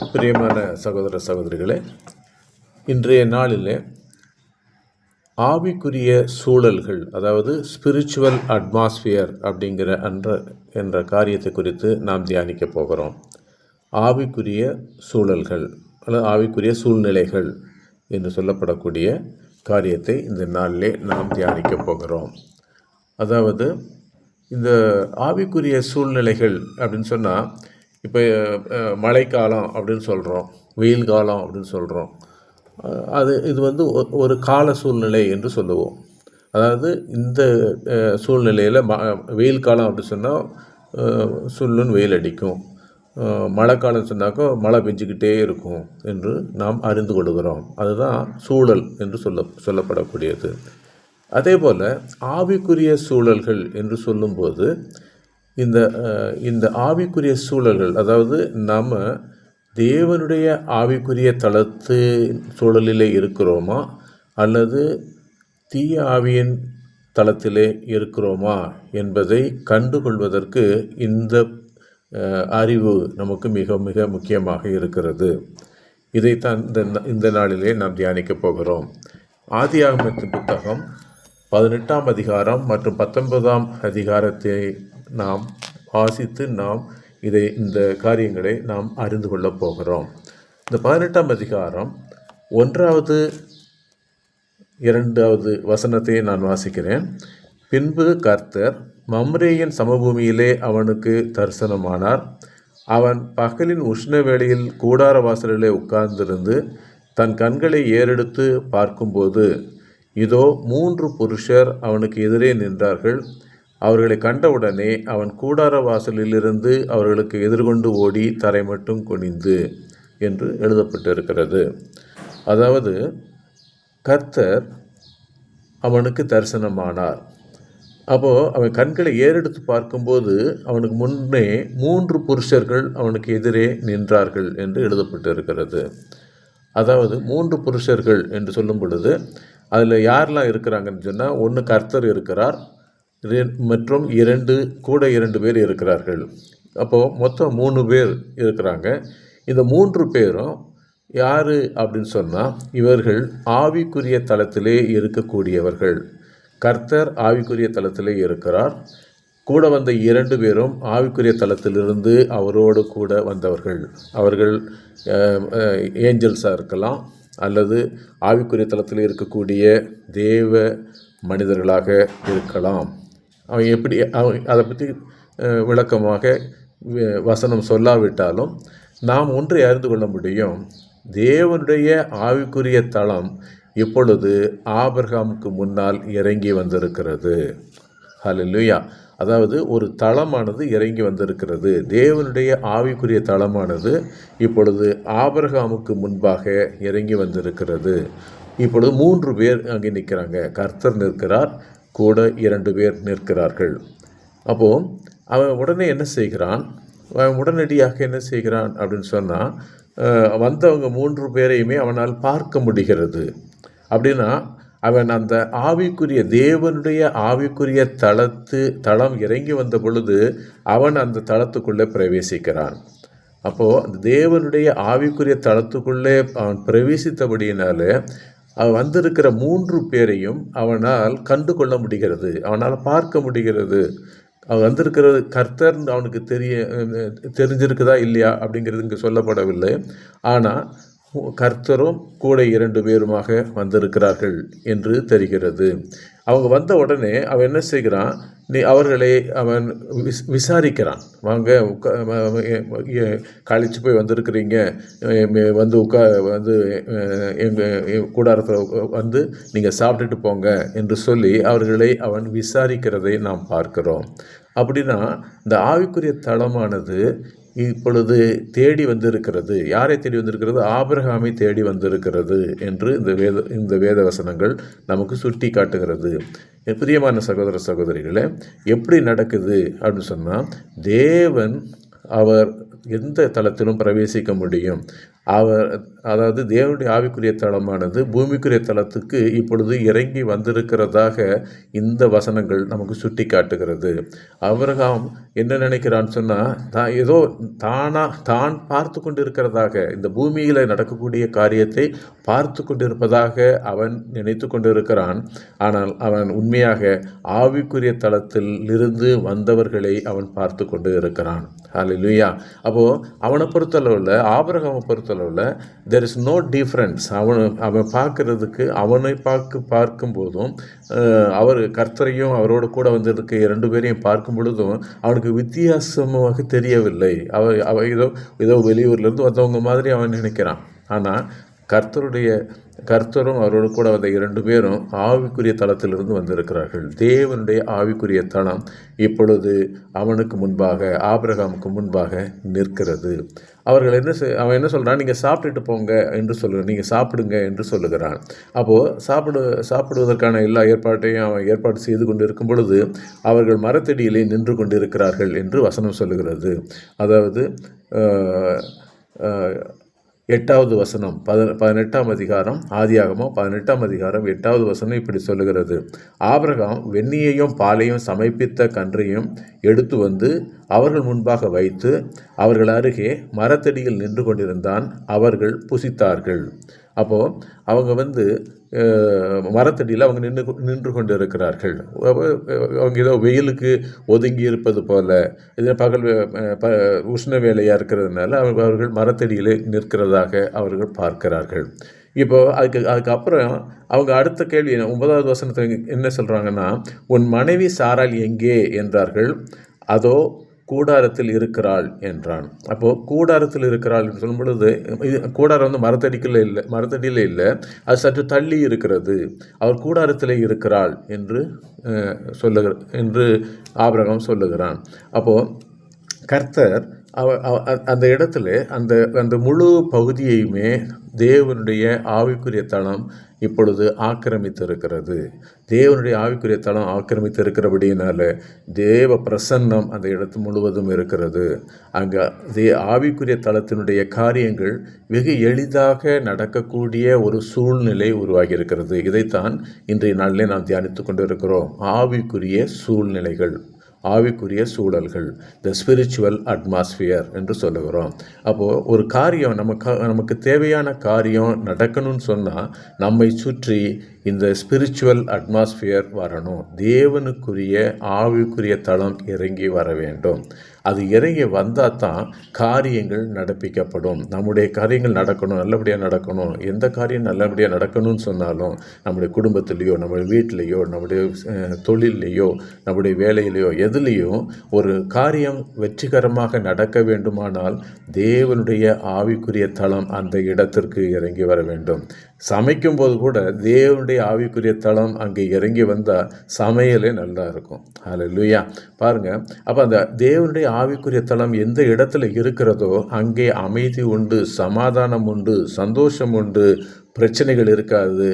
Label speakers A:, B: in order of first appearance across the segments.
A: பிரியமான சகோதர சகோதரிகளே, இன்றைய நாளில் ஆவிக்குரிய சூழல்கள், அதாவது ஸ்பிரிச்சுவல் அட்மாஸ்பியர் அப்படிங்கிற என்ற காரியத்தை குறித்து நாம் தியானிக்க போகிறோம். ஆவிக்குரிய சூழல்கள் அல்லது ஆவிக்குரிய சூழ்நிலைகள் என்று சொல்லப்படக்கூடிய காரியத்தை இந்த நாளிலே நாம் தியானிக்க போகிறோம். அதாவது இந்த ஆவிக்குரிய சூழ்நிலைகள் அப்படின்னு சொன்னால், இப்போ மழைக்காலம் அப்படின்னு சொல்கிறோம், வெயில் காலம் அப்படின்னு சொல்கிறோம். இது வந்து ஒரு கால சூழ்நிலை என்று சொல்லுவோம். அதாவது இந்த சூழ்நிலையில் வெயில் காலம் அப்படின்னு சொன்னால் சுள்ளுன்னு வெயில் அடிக்கும், மழை காலம் சொன்னாக்கா மழை பெஞ்சிக்கிட்டே இருக்கும் என்று நாம் அறிந்து கொள்கிறோம். அதுதான் சூழல் என்று சொல்லப்படக்கூடியது. அதே போல் ஆவிக்குரிய சூழல்கள் என்று சொல்லும்போது இந்த ஆவிக்குரிய சூழல்கள், அதாவது நாம் தேவனுடைய ஆவிக்குரிய தளத்து சூழலிலே இருக்கிறோமா அல்லது தீய ஆவியின் தளத்திலே இருக்கிறோமா என்பதை கண்டுகொள்வதற்கு இந்த அறிவு நமக்கு மிக மிக முக்கியமாக இருக்கிறது. இதைத்தான் இந்த நாளிலே நாம் தியானிக்கப் போகிறோம். ஆதியாகமத்தின் புத்தகம் 18ஆம் அதிகாரம் மற்றும் 19ஆம் அதிகாரத்தை நாம் வாசித்து இந்த காரியங்களை நாம் அறிந்து கொள்ளப் போகிறோம். இந்த 18ஆம் அதிகாரம் 1வது 2வது வசனத்தை நான் வாசிக்கிறேன். பின்பு கர்த்தர் மம்ரேயின் சமபூமியிலே அவனுக்கு தரிசனமானார். அவன் பகலின் உஷ்ண வேளையில் கூடார வாசலிலே உட்கார்ந்திருந்து தன் கண்களை ஏறெடுத்து பார்க்கும்போது, இதோ 3 புருஷர் அவனுக்கு எதிரே நின்றார்கள். அவர்களை கண்டவுடனே அவன் கூடார வாசலிலிருந்து அவர்களுக்கு எதிர்கொண்டு ஓடி தரை மட்டும் குனிந்து என்று எழுதப்பட்டிருக்கிறது. அதாவது கர்த்தர் அவனுக்கு தரிசனமானார். அப்போது அவன் கண்களை ஏறெடுத்து பார்க்கும்போது அவனுக்கு முன்னே 3 புருஷர்கள் அவனுக்கு எதிரே நின்றார்கள் என்று எழுதப்பட்டிருக்கிறது. அதாவது 3 புருஷர்கள் என்று சொல்லும் பொழுது அதில் யாரெல்லாம் இருக்கிறாங்கன்னு சொன்னால், ஒன்று கர்த்தர் இருக்கிறார் மற்றும் 2 பேர் இருக்கிறார்கள். அப்போது மொத்தம் 3 பேர் இருக்கிறாங்க. இந்த 3 பேரும் யார் அப்படின்னு சொன்னால், இவர்கள் ஆவிக்குரிய தளத்திலே இருக்கக்கூடியவர்கள். கர்த்தர் ஆவிக்குரிய தளத்திலே இருக்கிறார். கூட வந்த 2 பேரும் ஆவிக்குரிய தளத்திலிருந்து அவரோடு கூட வந்தவர்கள். அவர்கள் ஏஞ்சல்ஸாக இருக்கலாம் அல்லது ஆவிக்குரிய தளத்தில் இருக்கக்கூடிய தேவ மனிதர்களாக இருக்கலாம். அதை பற்றி விளக்கமாக வசனம் சொல்லாவிட்டாலும் நாம் ஒன்றை அறிந்து கொள்ள முடியும். தேவனுடைய ஆவிக்குரிய தளம் இப்பொழுது ஆபிரகாமுக்கு முன்னால் இறங்கி வந்திருக்கிறது. ஹல்லேலூயா. அதாவது ஒரு தளமானது இறங்கி வந்திருக்கிறது. தேவனுடைய ஆவிக்குரிய தளமானது இப்பொழுது ஆபிரகாமுக்கு முன்பாக இறங்கி வந்திருக்கிறது. இப்பொழுது 3 பேர் அங்கே நிற்கிறாங்க. கர்த்தர் நிற்கிறார், கூட 2 பேர் நிற்கிறார்கள். அப்போது அவன் உடனே என்ன செய்கிறான்? உடனடியாக என்ன செய்கிறான் அப்படின்னு சொன்னால், வந்தவங்க 3 பேரையுமே அவனால் பார்க்க முடிகிறது. அப்படின்னா அவன் அந்த ஆவிக்குரிய தேவனுடைய ஆவிக்குரிய தளம் இறங்கி வந்த பொழுது அவன் அந்த தளத்துக்குள்ளே பிரவேசிக்கிறான். அப்போது அந்த தேவனுடைய ஆவிக்குரிய தளத்துக்குள்ளே அவன் பிரவேசித்தபடியினால அவன் வந்திருக்கிற 3 பேரையும் அவனால் கண்டு கொள்ள முடிகிறது, அவனால் பார்க்க முடிகிறது. அவன் வந்திருக்கிறது கர்த்தர் அவனுக்கு தெரிஞ்சிருக்குதா இல்லையா அப்படிங்கிறது இங்கே சொல்லப்படவில்லை. ஆனால் கர்த்தரும் கூட 2 பேருமாக வந்திருக்கிறார்கள் என்று தெரிகிறது. அவங்க வந்த உடனே அவன் என்ன செய்கிறான்? அவர்களை அவன் விசாரிக்கிறான். வாங்க, கழிச்சு போய் வந்திருக்கிறீங்க, வந்து வந்து எங்கள் கூடாரத்தில் வந்து நீங்கள் சாப்பிட்டுட்டு போங்க என்று சொல்லி அவர்களை அவன் விசாரிக்கிறதை நாம் பார்க்கிறோம். அப்படின்னா இந்த ஆவிக்குரிய தளமானது இப்பொழுது தேடி வந்திருக்கிறது. யாரை தேடி வந்திருக்கிறது? ஆபிரகாமை தேடி வந்திருக்கிறது என்று இந்த வேத வசனங்கள் நமக்கு சுட்டி காட்டுகிறது. பிரியமான சகோதர சகோதரிகளே, எப்படி நடக்குது அப்படின்னு சொன்னால், தேவன் அவர் எந்த தளத்திலும் பிரவேசிக்க முடியும். அவர் அதாவது தேவனுடைய ஆவிக்குரிய தளமானது பூமிக்குரிய தளத்துக்கு இப்பொழுது இறங்கி வந்திருக்கிறதாக இந்த வசனங்கள் நமக்கு சுட்டி காட்டுகிறது. ஆபிரகாம் என்ன நினைக்கிறான்னு சொன்னால், ஏதோ தான் பார்த்து கொண்டிருக்கிறதாக, இந்த பூமியில் நடக்கக்கூடிய காரியத்தை பார்த்து கொண்டிருப்பதாக அவன் நினைத்து கொண்டிருக்கிறான். ஆனால் அவன் உண்மையாக ஆவிக்குரிய தளத்தில் இருந்து வந்தவர்களை அவன் பார்த்து கொண்டு இருக்கிறான். ஹல்லேலூயா. அப்போது அவனை பொறுத்தளவில், ஆபிரகாமை பொறுத்தளவில் there is no difference. அவன் பார்க்கறதுக்கு, அவனை பார்க்கும்போதும் அவர் கர்த்தரையும் அவரோடு கூட வந்திருக்க 2 பேரையும் பார்க்கும் பொழுதும் அவனுக்கு வித்தியாசமாக தெரியவில்லை. அவ ஏதோ வெளியூர்லேருந்து வந்தவங்க மாதிரி அவன் நினைக்கிறான். ஆனால் கர்த்தரும் அவரோடு கூட வந்த 2 பேரும் ஆவிக்குரிய தளத்திலிருந்து வந்திருக்கிறார்கள். தேவனுடைய ஆவிக்குரிய தளம் இப்பொழுது அவனுக்கு முன்பாக, ஆபிரகாமுக்கு முன்பாக நிற்கிறது. அவன் என்ன சொல்கிறான், நீங்கள் சாப்பிட்டுட்டு போங்க என்று சொல்லுகிறான், நீங்கள் சாப்பிடுங்க என்று சொல்லுகிறான். அப்போது சாப்பிடுவதற்கான எல்லா ஏற்பாட்டையும் அவன் ஏற்பாடு செய்து கொண்டு இருக்கும் பொழுது அவர்கள் மரத்தடியிலே நின்று கொண்டு இருக்கிறார்கள் என்று வசனம் சொல்லுகிறது. அதாவது 8வது வசனம், 18ஆம் அதிகாரம், ஆதியாகமம் 18ஆம் அதிகாரம் 8வது வசனம் இப்படி சொல்லுகிறது. ஆபிரகாம் வெண்ணியையும் பாலையும் சமைப்பித்த கன்றையும் எடுத்து வந்து அவர்கள் முன்பாக வைத்து அவர்கள் அருகே மரத்தடியில் நின்று கொண்டிருந்தான். அவர்கள் புசித்தார்கள். அப்போது அவங்க மரத்தடியில் அவங்க நின்று கொண்டு இருக்கிறார்கள். அவங்க ஏதோ வெயிலுக்கு ஒதுங்கி இருப்பது போல, இது பகல் உஷ்ண வேலையாக இருக்கிறதுனால அவர்கள் மரத்தடியில் நிற்கிறதாக அவர்கள் பார்க்கிறார்கள். இப்போது அதுக்கப்புறம் அவங்க அடுத்த கேள்வி 9வது வசனத்தை என்ன சொல்கிறாங்கன்னா, உன் மனைவி சாராள் எங்கே என்றார்கள். அதோ கூடாரத்தில் இருக்கிறாள் என்றான். அப்போது கூடாரத்தில் இருக்கிறாள் என்று சொல்லும் பொழுது, கூடாரம் மரத்தடியில் இல்லை, அது சற்று தள்ளி இருக்கிறது. அவர் கூடாரத்தில் இருக்கிறாள் என்று ஆபிரகாம் சொல்லுகிறான். அப்போது கர்த்தர் அந்த இடத்துல அந்த முழு பகுதியையுமே தேவனுடைய ஆவிக்குரிய தளம் இப்பொழுது ஆக்கிரமித்திருக்கிறது. தேவனுடைய ஆவிக்குரிய தளம் ஆக்கிரமித்திருக்கிறபடியினால தேவ பிரசன்னம் அந்த இடத்து முழுவதும் இருக்கிறது. அங்கே ஆவிக்குரிய தளத்தினுடைய காரியங்கள் வெகு எளிதாக நடக்கக்கூடிய ஒரு சூழ்நிலை உருவாகி இருக்கிறது. இதைத்தான் இன்றைய நாளிலே நாம் தியானித்து கொண்டிருக்கிறோம். ஆவிக்குரிய சூழ்நிலைகள், ஆவிக்குரிய சூழல்கள், த ஸ்பிரிச்சுவல் அட்மாஸ்பியர் என்று சொல்லுகிறோம். அப்போது ஒரு காரியம் நமக்கு தேவையான காரியம் நடக்கணும்னு சொன்னால் நம்மை சுற்றி இந்த ஸ்பிரிச்சுவல் அட்மாஸ்பியர் வரணும். தேவனுக்குரிய ஆவிக்குரிய தளம் இறங்கி வர வேண்டும். அது இறங்கி வந்தால் தான் காரியங்கள் நடப்பிக்கப்படும். நம்முடைய காரியங்கள் நடக்கணும், நல்லபடியாக நடக்கணும். எந்த காரியம் நல்லபடியாக நடக்கணும்னு சொன்னாலும் நம்முடைய குடும்பத்திலேயோ, நம்முடைய வீட்டிலேயோ, நம்முடைய தொழிலையோ, நம்முடைய வேலையிலையோ, எதுலேயும் ஒரு காரியம் வெற்றிகரமாக நடக்க வேண்டுமானால் தேவனுடைய ஆவிக்குரிய தளம் அந்த இடத்திற்கு இறங்கி வர வேண்டும். சமைக்கும்போது கூட தேவனுடைய ஆவிக்குரிய தளம் அங்கே இறங்கி வந்தால் சமையலே நல்லா இருக்கும். ஹல்லேலூயா. பாருங்கள், அப்போ அந்த தேவனுடைய ஆவிக்குரிய தளம் எந்த இடத்துல இருக்கிறதோ அங்கே அமைதி உண்டு, சமாதானம் உண்டு, சந்தோஷம் உண்டு, பிரச்சனைகள் இருக்காது,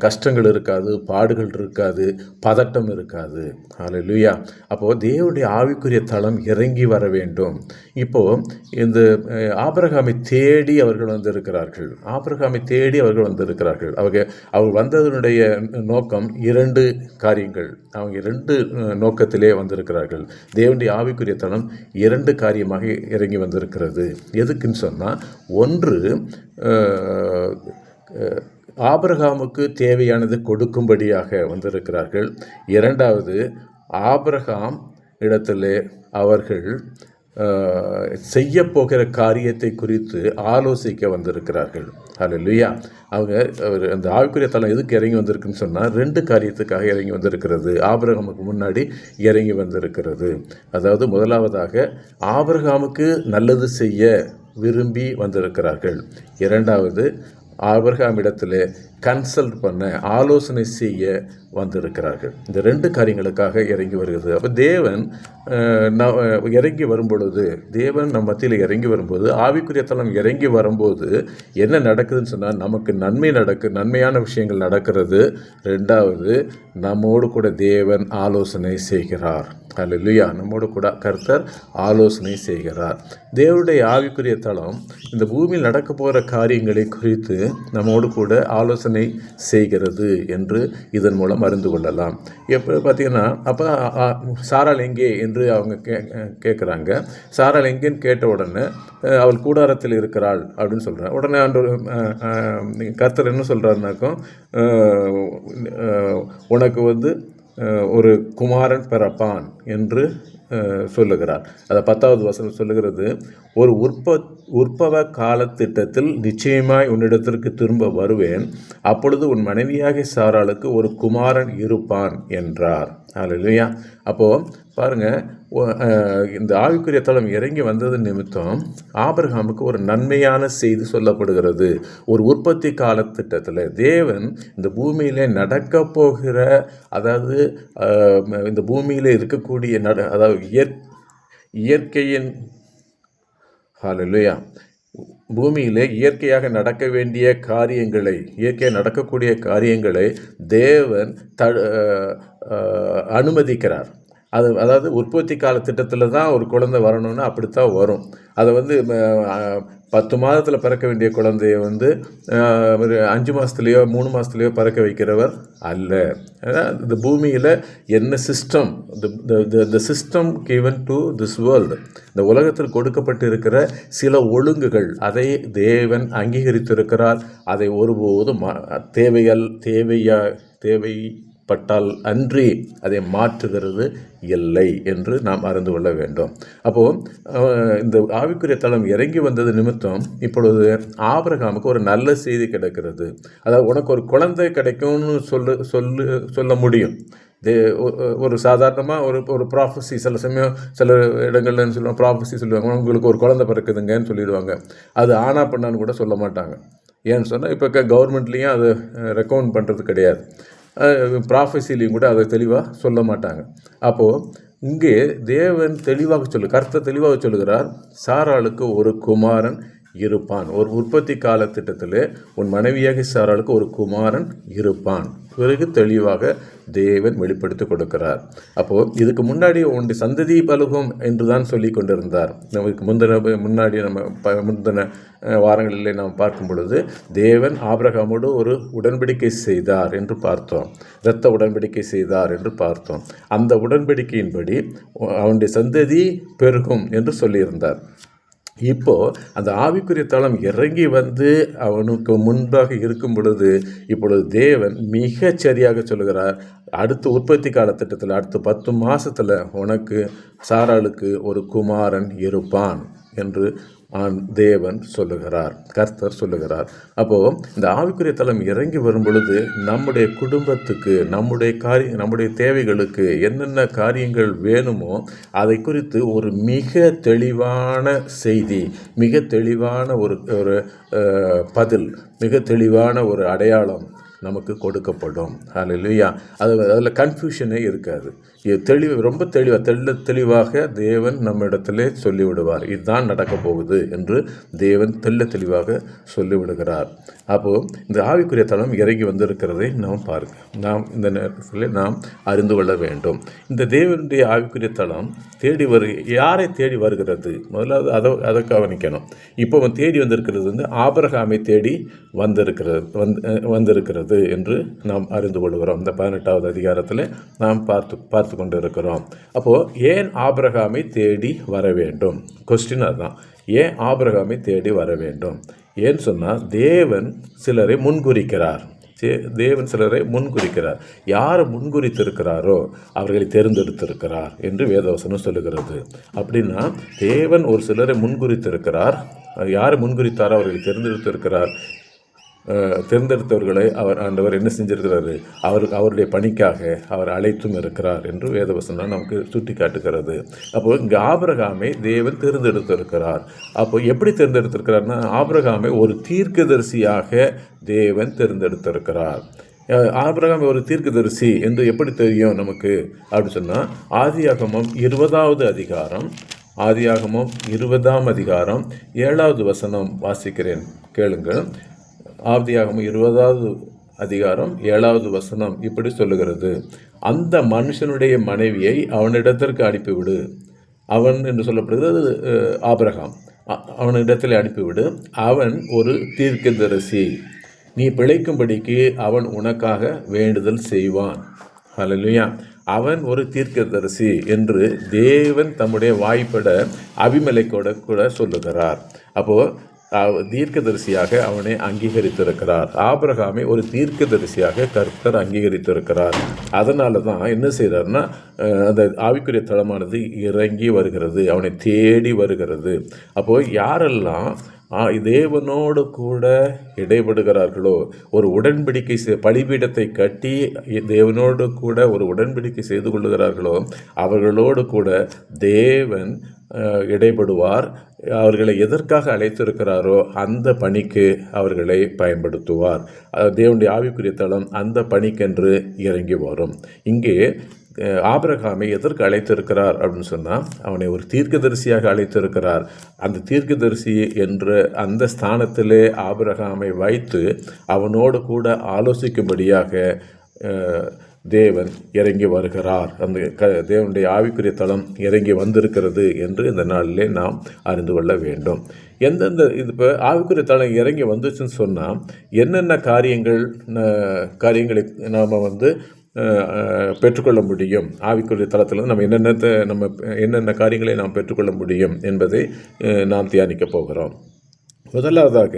A: கஷ்டங்கள் இருக்காது, பாடுகள் இருக்காது, பதட்டம் இருக்காது. ஹல்லேலூயா. அப்போது தேவனுடைய ஆவிக்குரிய தளம் இறங்கி வர வேண்டும். இப்போது இந்த ஆபிரகாமை தேடி அவர்கள் வந்திருக்கிறார்கள். அவர்கள் வந்ததனுடைய நோக்கம் 2 காரியங்கள். அவங்க 2 நோக்கத்திலே வந்திருக்கிறார்கள். தேவனுடைய ஆவிக்குரிய தளம் 2 காரியமாக இறங்கி வந்திருக்கிறது. எதுக்குன்னு சொன்னால், ஒன்று ஆபிரகாமுக்கு தேவையானது கொடுக்கும்படியாக வந்திருக்கிறார்கள். 2வது, ஆபிரகாம் இடத்திலே அவர்கள் செய்ய போகிற காரியத்தை குறித்து ஆலோசிக்க வந்திருக்கிறார்கள். ஹல்லேலூயா. அந்த ஆவிக்குரிய தளம் எதுக்கு இறங்கி வந்திருக்குன்னு சொன்னால் 2 காரியத்துக்காக இறங்கி வந்திருக்கிறது. ஆபிரகாமுக்கு முன்னாடி இறங்கி வந்திருக்கிறது. அதாவது முதலாவதாக ஆபிரகாமுக்கு நல்லது செய்ய விரும்பி வந்திருக்கிறார்கள். 2வது, ஆபிரகாமிடத்தில் கன்சல்ட் பண்ண, ஆலோசனை செய்ய வந்திருக்கிறார்கள். இந்த 2 காரியங்களுக்காக இறங்கி வருகிறது. அப்போ தேவன் இறங்கி வரும்பொழுது, தேவன் நம் மத்தியில் இறங்கி வரும்போது, ஆவிக்குரிய தலம் இறங்கி வரும்போது என்ன நடக்குதுன்னு சொன்னால், நமக்கு நன்மையான விஷயங்கள் நடக்கிறது. 2வது, நம்மோடு கூட தேவன் ஆலோசனை செய்கிறார். அல்லேலூயா. நம்மோடு கூட கர்த்தர் ஆலோசனை செய்கிறார். தேவனுடைய ஆவிக்குரிய தலம் இந்த பூமியில் நடக்க போகிற காரியங்களை குறித்து நம்மோடு கூட ஆலோசனை செய்கிறது என்று இதன் மூலம் அறிந்து கொள்ளலாம். எப்போ பார்த்தீங்கன்னா, அப்போ சாராள் எங்கே என்று அவங்க கேட்குறாங்க. சாராள் எங்கேன்னு கேட்ட உடனே அவள் கூடாரத்தில் இருக்கிறாள் அப்படின்னு சொல்கிறார். உடனே கர்த்தர் என்ன சொல்கிறாருனாக்கும், உனக்கு ஒரு குமாரன் பிறப்பான் என்று சொல்லுகிறார். அதை 10வது வசனம் சொல்லுகிறது, ஒரு உற்பவ காலத்திட்டத்தில் நிச்சயமாய் உன்னிடத்திற்கு திரும்ப வருவேன், அப்பொழுது உன் மனைவியாகிய சாராளுக்கு ஒரு குமாரன் இருப்பான் என்றார். அல்லேலூயா. அப்போது பாருங்கள், இந்த ஆவிக்குரிய தலம் இறங்கி வந்தது நிமித்தம் ஆபிரகாமுக்கு ஒரு நன்மையான செய்தி சொல்லப்படுகிறது. ஒரு உற்பத்தி காலத்திட்டத்தில் தேவன் இந்த பூமியிலே நடக்க போகிற, அதாவது இந்த பூமியில் இருக்கக்கூடிய அதாவது இயற்கையின் ஹல்லேலூயா, பூமியிலே இயற்கையாக நடக்க வேண்டிய காரியங்களை, இயற்கையாக நடக்கக்கூடிய காரியங்களை தேவன் அனுமதிக்கிறார். அதாவது உற்பத்தி கால திட்டத்தில் தான் ஒரு குழந்தை வரணும்னு அப்படித்தான் வரும். அதை 10 மாதத்தில் பிறக்க வேண்டிய குழந்தைய ஒரு 5 மாதத்துலேயோ 3 மாதத்துலேயோ பிறக்க வைக்கிறவர் அல்ல. இந்த பூமியில் என்ன system, the system given to this world, இந்த உலகத்தில் கொடுக்கப்பட்டு இருக்கிற சில ஒழுங்குகள், அதை தேவன் அங்கீகரித்திருக்கிறார். அதை ஒருபோதும் தேவைப்பட்டால் அன்றி அதை மாற்றுகிறது இல்லை என்று நாம் அறிந்து கொள்ள வேண்டும். அப்போது இந்த ஆவிக்குரிய தலம் இறங்கி வந்தது நிமித்தம் இப்பொழுது ஆபிரகாமுக்கு ஒரு நல்ல செய்தி கிடைக்கிறது. அதாவது உனக்கு ஒரு குழந்தை கிடைக்கும்னு சொல்ல முடியும். ஒரு சாதாரணமாக ஒரு ப்ராஃபஸி, சில சமயம் சில இடங்கள்லன்னு சொல்லுவாங்க, ப்ராஃபஸி சொல்லுவாங்க, உங்களுக்கு ஒரு குழந்தை பிறக்குதுங்கன்னு சொல்லிடுவாங்க. அது ஆனா பண்ணான்னு கூட சொல்ல மாட்டாங்க. ஏன்னு சொன்னால் இப்போ கவர்மெண்ட்லேயும் அது ரெக்கமெண்ட் பண்ணுறது கிடையாது. ப்ராஃபஸிலையும் கூட அதை தெளிவாக சொல்ல மாட்டாங்க. அப்போது இங்கே தேவன் கர்த்தர் தெளிவாக சொல்லுகிறார், சாராளுக்கு ஒரு குமாரன் இருப்பான். ஒரு உற்பத்தி காலத்திட்டத்தில் உன் மனைவியாக சாராளுக்கு ஒரு குமாரன் இருப்பான். பிறகு தெளிவாக தேவன் வெளிப்படுத்தி கொடுக்கிறார். அப்போது இதுக்கு முன்னாடி உன்னுடைய சந்ததி பலுகும் என்று தான் சொல்லி கொண்டிருந்தார். நமக்கு முந்தின வாரங்களிலே நாம் பார்க்கும் பொழுது தேவன் ஆபிரகாமோடு ஒரு உடன்படிக்கை செய்தார் என்று பார்த்தோம். இரத்த உடன்படிக்கை செய்தார் என்று பார்த்தோம். அந்த உடன்படிக்கையின்படி அவனுடைய சந்ததி பெருகும் என்று சொல்லியிருந்தார். இப்போது அந்த ஆவிக்குரிய தளம் இறங்கி அவனுக்கு முன்பாக இருக்கும் பொழுது இப்பொழுது தேவன் மிகச் சரியாக சொல்லுகிறார், அடுத்த உற்பத்தி காலத்திட்டத்தில் அடுத்த 10 மாதத்தில் உனக்கு சாராளுக்கு ஒரு குமாரன் இருப்பான் என்று தேவன் சொல்லுகிறார், கர்த்தர் சொல்லுகிறார். அப்போது இந்த ஆவிக்குரிய தலம் இறங்கி வரும் பொழுது நம்முடைய குடும்பத்துக்கு, நம்முடைய தேவைகளுக்கு என்னென்ன காரியங்கள் வேணுமோ அதை குறித்து ஒரு மிக தெளிவான செய்தி, மிக தெளிவான ஒரு பதில், மிக தெளிவான ஒரு அடையாளம் நமக்கு கொடுக்கப்படும். ஹல்லேலூயா. அதில் கன்ஃபியூஷனே இருக்காது. ரொம்ப தெளிவாக தேவன் நம்மிடத்திலே சொல்லிவிடுவார், இதுதான் நடக்க போகுது என்று தேவன் தெளிவாக சொல்லிவிடுகிறார். அப்போது இந்த ஆவிக்குரிய தலம் இறங்கி வந்திருக்கிறதை நாம் இந்த நேரத்தில் நாம் அறிந்து கொள்ள வேண்டும். இந்த தேவனுடைய ஆவிக்குரிய தலம் யாரை தேடி வருகிறது? முதலாவது அதை கவனிக்கணும். இப்போ தேடி வந்திருக்கிறது ஆபிரகாமை தேடி வந்திருக்கிறது என்று நாம் அறிந்து கொள்கிறோம். இந்த 18வது அதிகாரத்தில் நாம் பார்த்து கொண்டு இருக்கிறோம். அப்போது ஏன் ஆபிரகாமை தேடி வர வேண்டும்? கொஸ்டின் அதுதான். ஏன் ஆபிரகாமை தேடி வர வேண்டும்? ஏன்னு சொன்னால் தேவன் சிலரை முன்குறிக்கிறார். யார் முன்குறித்திருக்கிறாரோ அவர்களை தேர்ந்தெடுத்திருக்கிறார் என்று வேதவசனம் சொல்லுகிறது. அப்படின்னா தேவன் ஒரு சிலரை முன்குறித்திருக்கிறார். யார் முன்குறித்தாரோ அவர்களை தேர்ந்தெடுத்திருக்கிறார். தேர்ந்தெடுத்தவர்களை ஆண்டவர் என்ன செஞ்சிருக்கிறாரு, அவருடைய பணிக்காக அவர் அழைத்தும் இருக்கிறார் என்று வேதவசனம் நமக்கு சுட்டி காட்டுகிறது. அப்போது இங்கே ஆபிரகாமை தேவன் தேர்ந்தெடுத்திருக்கிறார். அப்போ எப்படி தேர்ந்தெடுத்திருக்கிறார்னா, ஆபிரகாமை ஒரு தீர்க்கதரிசியாக தேவன் தேர்ந்தெடுத்திருக்கிறார். ஆபிரகாம் ஒரு தீர்க்கதரிசி என்று எப்படி தெரியும் நமக்கு அப்படின்னு சொன்னால், ஆதியாகமம் 20வது அதிகாரம் 7வது வசனம் வாசிக்கிறேன், கேளுங்கள். ஆதியாகமம் 20வது அதிகாரம் 7வது வசனம் இப்படி சொல்லுகிறது: அந்த மனுஷனுடைய மனைவியை அவனிடத்திற்கு அனுப்பிவிடு. அவன் என்று சொல்லப்படுகிறது ஆபிரகாம். அவனிடத்தில் அனுப்பிவிடு, அவன் ஒரு தீர்க்கதரிசி, நீ பிழைக்கும்படிக்கு அவன் உனக்காக வேண்டுதல் செய்வான். ஹல்லேலூயா. அவன் ஒரு தீர்க்கதரிசி என்று தேவன் தம்முடைய வாய்ப்பட அபிமெலேக்கோட கூட சொல்லுகிறார். அப்போது தீர்க்கதரிசியாக அவனை அங்கீகரித்திருக்கிறார். ஆபிரகாமை ஒரு தீர்க்கதரிசியாக கர்த்தர் அங்கீகரித்திருக்கிறார். அதனால தான் என்ன செய்கிறார்னா, அந்த ஆவிக்குரிய தளமானது இறங்கி வருகிறது, அவனை தேடி வருகிறது. அப்போது யாரெல்லாம் தேவனோடு கூட இடைபடுகிறார்களோ, ஒரு உடன்படிக்கை பலிபீடத்தை கட்டி தேவனோடு கூட ஒரு உடன்படிக்கை செய்து கொள்ளுகிறார்களோ, அவர்களோடு கூட தேவன் இடைபடுவார். அவர்களை எதற்காக அழைத்திருக்கிறாரோ அந்த பணிக்கு அவர்களை பயன்படுத்துவார். தேவனுடைய ஆவிக்குரிய தளம் அந்த பணிக்கென்று இறங்கி வரும். இங்கே ஆபிரகாமை எதற்கு அழைத்திருக்கிறார் அப்படின்னு சொன்னால், அவனை ஒரு தீர்க்கதரிசியாக அழைத்திருக்கிறார். அந்த தீர்க்கதரிசி என்ற அந்த ஸ்தானத்திலே ஆபிரகாமை வைத்து அவனோடு கூட ஆலோசிக்கும்படியாக தேவன் இறங்கி வருகிறார். அந்த தேவனுடைய ஆவிக்குரிய தளம் இறங்கி வந்திருக்கிறது என்று இந்த நாளிலே நாம் அறிந்து கொள்ள வேண்டும். எந்தெந்த இது இப்போ ஆவிக்குரிய தளம் இறங்கி வந்துச்சுன்னு சொன்னால், என்னென்ன காரியங்களை நாம் பெற்றுக்கொள்ள முடியும், ஆவிக்குரிய தளத்தில் நம்ம என்னென்ன காரியங்களை நாம் பெற்றுக்கொள்ள முடியும் என்பதை நாம் தியானிக்க போகிறோம். முதலாவதாக,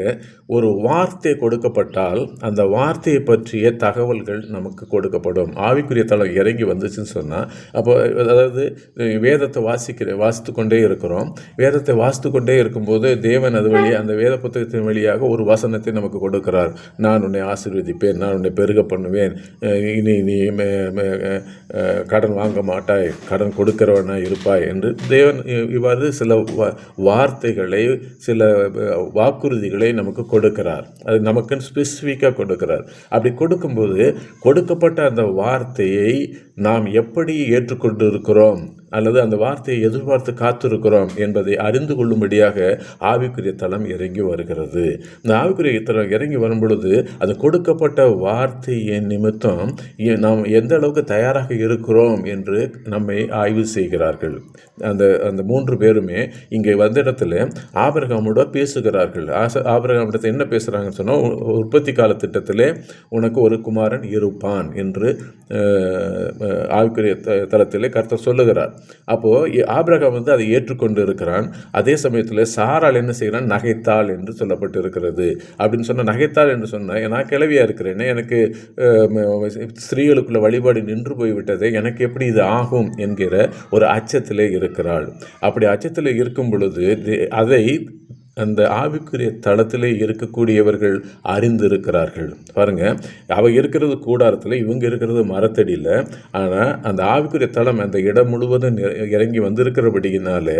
A: ஒரு வார்த்தை கொடுக்கப்பட்டால் அந்த வார்த்தையை பற்றிய தகவல்கள் நமக்கு கொடுக்கப்படும். ஆவிக்குரிய தளம் இறங்கி வந்துச்சுன்னு சொன்னால், அப்போ அதாவது வேதத்தை வாசித்து கொண்டே இருக்கிறோம். வேதத்தை வாசித்து கொண்டே இருக்கும்போது தேவன் அது வழியாக, அந்த வேத புத்தகத்தின் வழியாக ஒரு வசனத்தை நமக்கு கொடுக்கிறார். நான் உன்னை ஆசீர்வதிப்பேன், நான் உன்னை பெருக பண்ணுவேன், இனி நீ கடன் வாங்க மாட்டாய், கடன் கொடுக்கிறவனாய் இருப்பாய் என்று தேவன் இவ்வாறு சில வார்த்தைகளை, சில வாக்குறுதிகளை நமக்கு கொடுக்கிறார். அது நமக்குன்னு ஸ்பெசிஃபிக்காக கொடுக்கிறார். அப்படி கொடுக்கும்போது கொடுக்கப்பட்ட அந்த வார்த்தையை நாம் எப்படி ஏற்றுக்கொண்டு இருக்கிறோம் அல்லது அந்த வார்த்தையை எதிர்பார்த்து காத்திருக்கிறோம் என்பதை அறிந்து கொள்ளும்படியாக ஆவிக்குரிய தளம் இறங்கி வருகிறது. இந்த ஆவிக்குரிய தளம் இறங்கி வரும் பொழுது அது கொடுக்கப்பட்ட வார்த்தையின் நிமித்தம் நாம் எந்த அளவுக்கு தயாராக இருக்கிறோம் என்று நம்மை ஆய்வு செய்கிறார்கள். அந்த 3 பேருமே இங்கே வந்த இடத்துல ஆபிரகாமோட பேசுகிறார்கள். ஆபிரகாமிடத்தில் என்ன பேசுகிறாங்கன்னு சொன்னால், உற்பத்தி கால திட்டத்திலே உனக்கு ஒரு குமாரன் இருப்பான் என்று ஆவிக்குரிய தளத்திலே கர்த்தர் சொல்லுகிறார். அப்போது ஆபிரகாம் அதை ஏற்றுக்கொண்டு இருக்கிறான். அதே சமயத்தில் சாராள் என்ன செய்கிறான், நகைத்தாள் என்று சொல்லப்பட்டு இருக்கிறது. அப்படின்னு சொன்னால், நகைத்தாள் என்று சொன்னால், நான் கிளவியாக இருக்கிறேனே, எனக்கு ஸ்திரீகளுக்குள்ள வழிபாடு நின்று போய்விட்டதே, எனக்கு எப்படி இது ஆகும் என்கிற ஒரு அச்சத்திலே இருக்கிறாள். அப்படி அச்சத்தில் இருக்கும் பொழுது அதை அந்த ஆவிக்குரிய தளத்திலே இருக்கக்கூடியவர்கள் அறிந்திருக்கிறார்கள். பாருங்கள், அவ இருக்கிறது கூடாரத்தில், இவங்க இருக்கிறது மரத்தடியில். ஆனால் அந்த ஆவிக்குரிய தளம் அந்த இடம் முழுவதும் இறங்கி வந்திருக்கிறபடியினால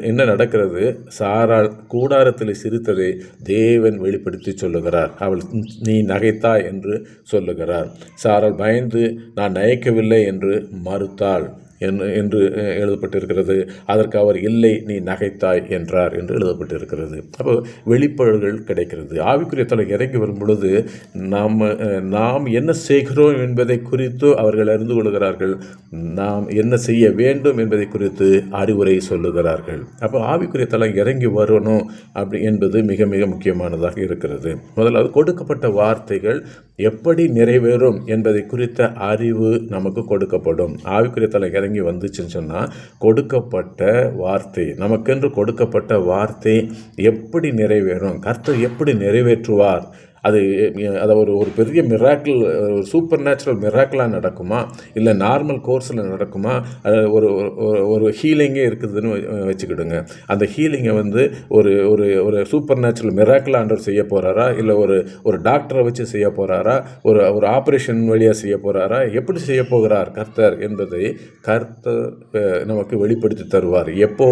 A: என்ன நடக்கிறது, சாராள் கூடாரத்தில் சிரித்ததை தேவன் வெளிப்படுத்தி சொல்லுகிறார். அவள் நீ நகைத்தாய் என்று சொல்லுகிறார். சாராள் பயந்து நான் நகைக்கவில்லை என்று மறுத்தாள் என்று எழுதப்பட்டிருக்கிறது. அதற்கு அவர் இல்லை, நீ நகைத்தாய் என்றார் என்று எழுதப்பட்டிருக்கிறது. அப்போ வெளிப்பாடுகள் கிடைக்கிறது. ஆவிக்குரிய தளம் இறங்கி வரும் பொழுது நாம் என்ன செய்கிறோம் என்பதை குறித்து அவர்கள் அறிந்து கொள்கிறார்கள். நாம் என்ன செய்ய வேண்டும் என்பதை குறித்து அறிவுரை சொல்லுகிறார்கள். அப்போ ஆவிக்குரிய தளம் இறங்கி வரணும் அப்படி என்பது மிக மிக முக்கியமானதாக இருக்கிறது. முதலாவது, கொடுக்கப்பட்ட வார்த்தைகள் எப்படி நிறைவேறும் என்பதை குறித்த அறிவு நமக்கு கொடுக்கப்படும். ஆவிக்குரிய தளம் இறங்கி வந்துச்சுன்னு சொன்னால், கொடுக்கப்பட்ட வார்த்தை, நமக்கென்று கொடுக்கப்பட்ட வார்த்தை எப்படி நிறைவேறும், கர்த்தர் எப்படி நிறைவேற்றுவார் அது அதை ஒரு ஒரு பெரிய மிராக்கிள், ஒரு சூப்பர் நேச்சுரல் மிராக்கிளாக நடக்குமா, இல்லை நார்மல் கோர்ஸில் நடக்குமா, ஒரு ஒரு ஹீலிங்கே இருக்குதுன்னு வச்சுக்கிடுங்க. அந்த ஹீலிங்கை வந்து ஒரு ஒரு ஒரு சூப்பர் நேச்சுரல் மிராக்கிள் ஆண்டவர் செய்ய போகிறாரா, இல்லை ஒரு ஒரு டாக்டரை வச்சு செய்ய போகிறாரா, ஒரு ஒரு ஆப்ரேஷன் வழியாக செய்ய போகிறாரா, எப்படி செய்ய போகிறார் கர்த்தர் என்பதை கர்த்தர் நமக்கு வெளிப்படுத்தி தருவார். எப்போ?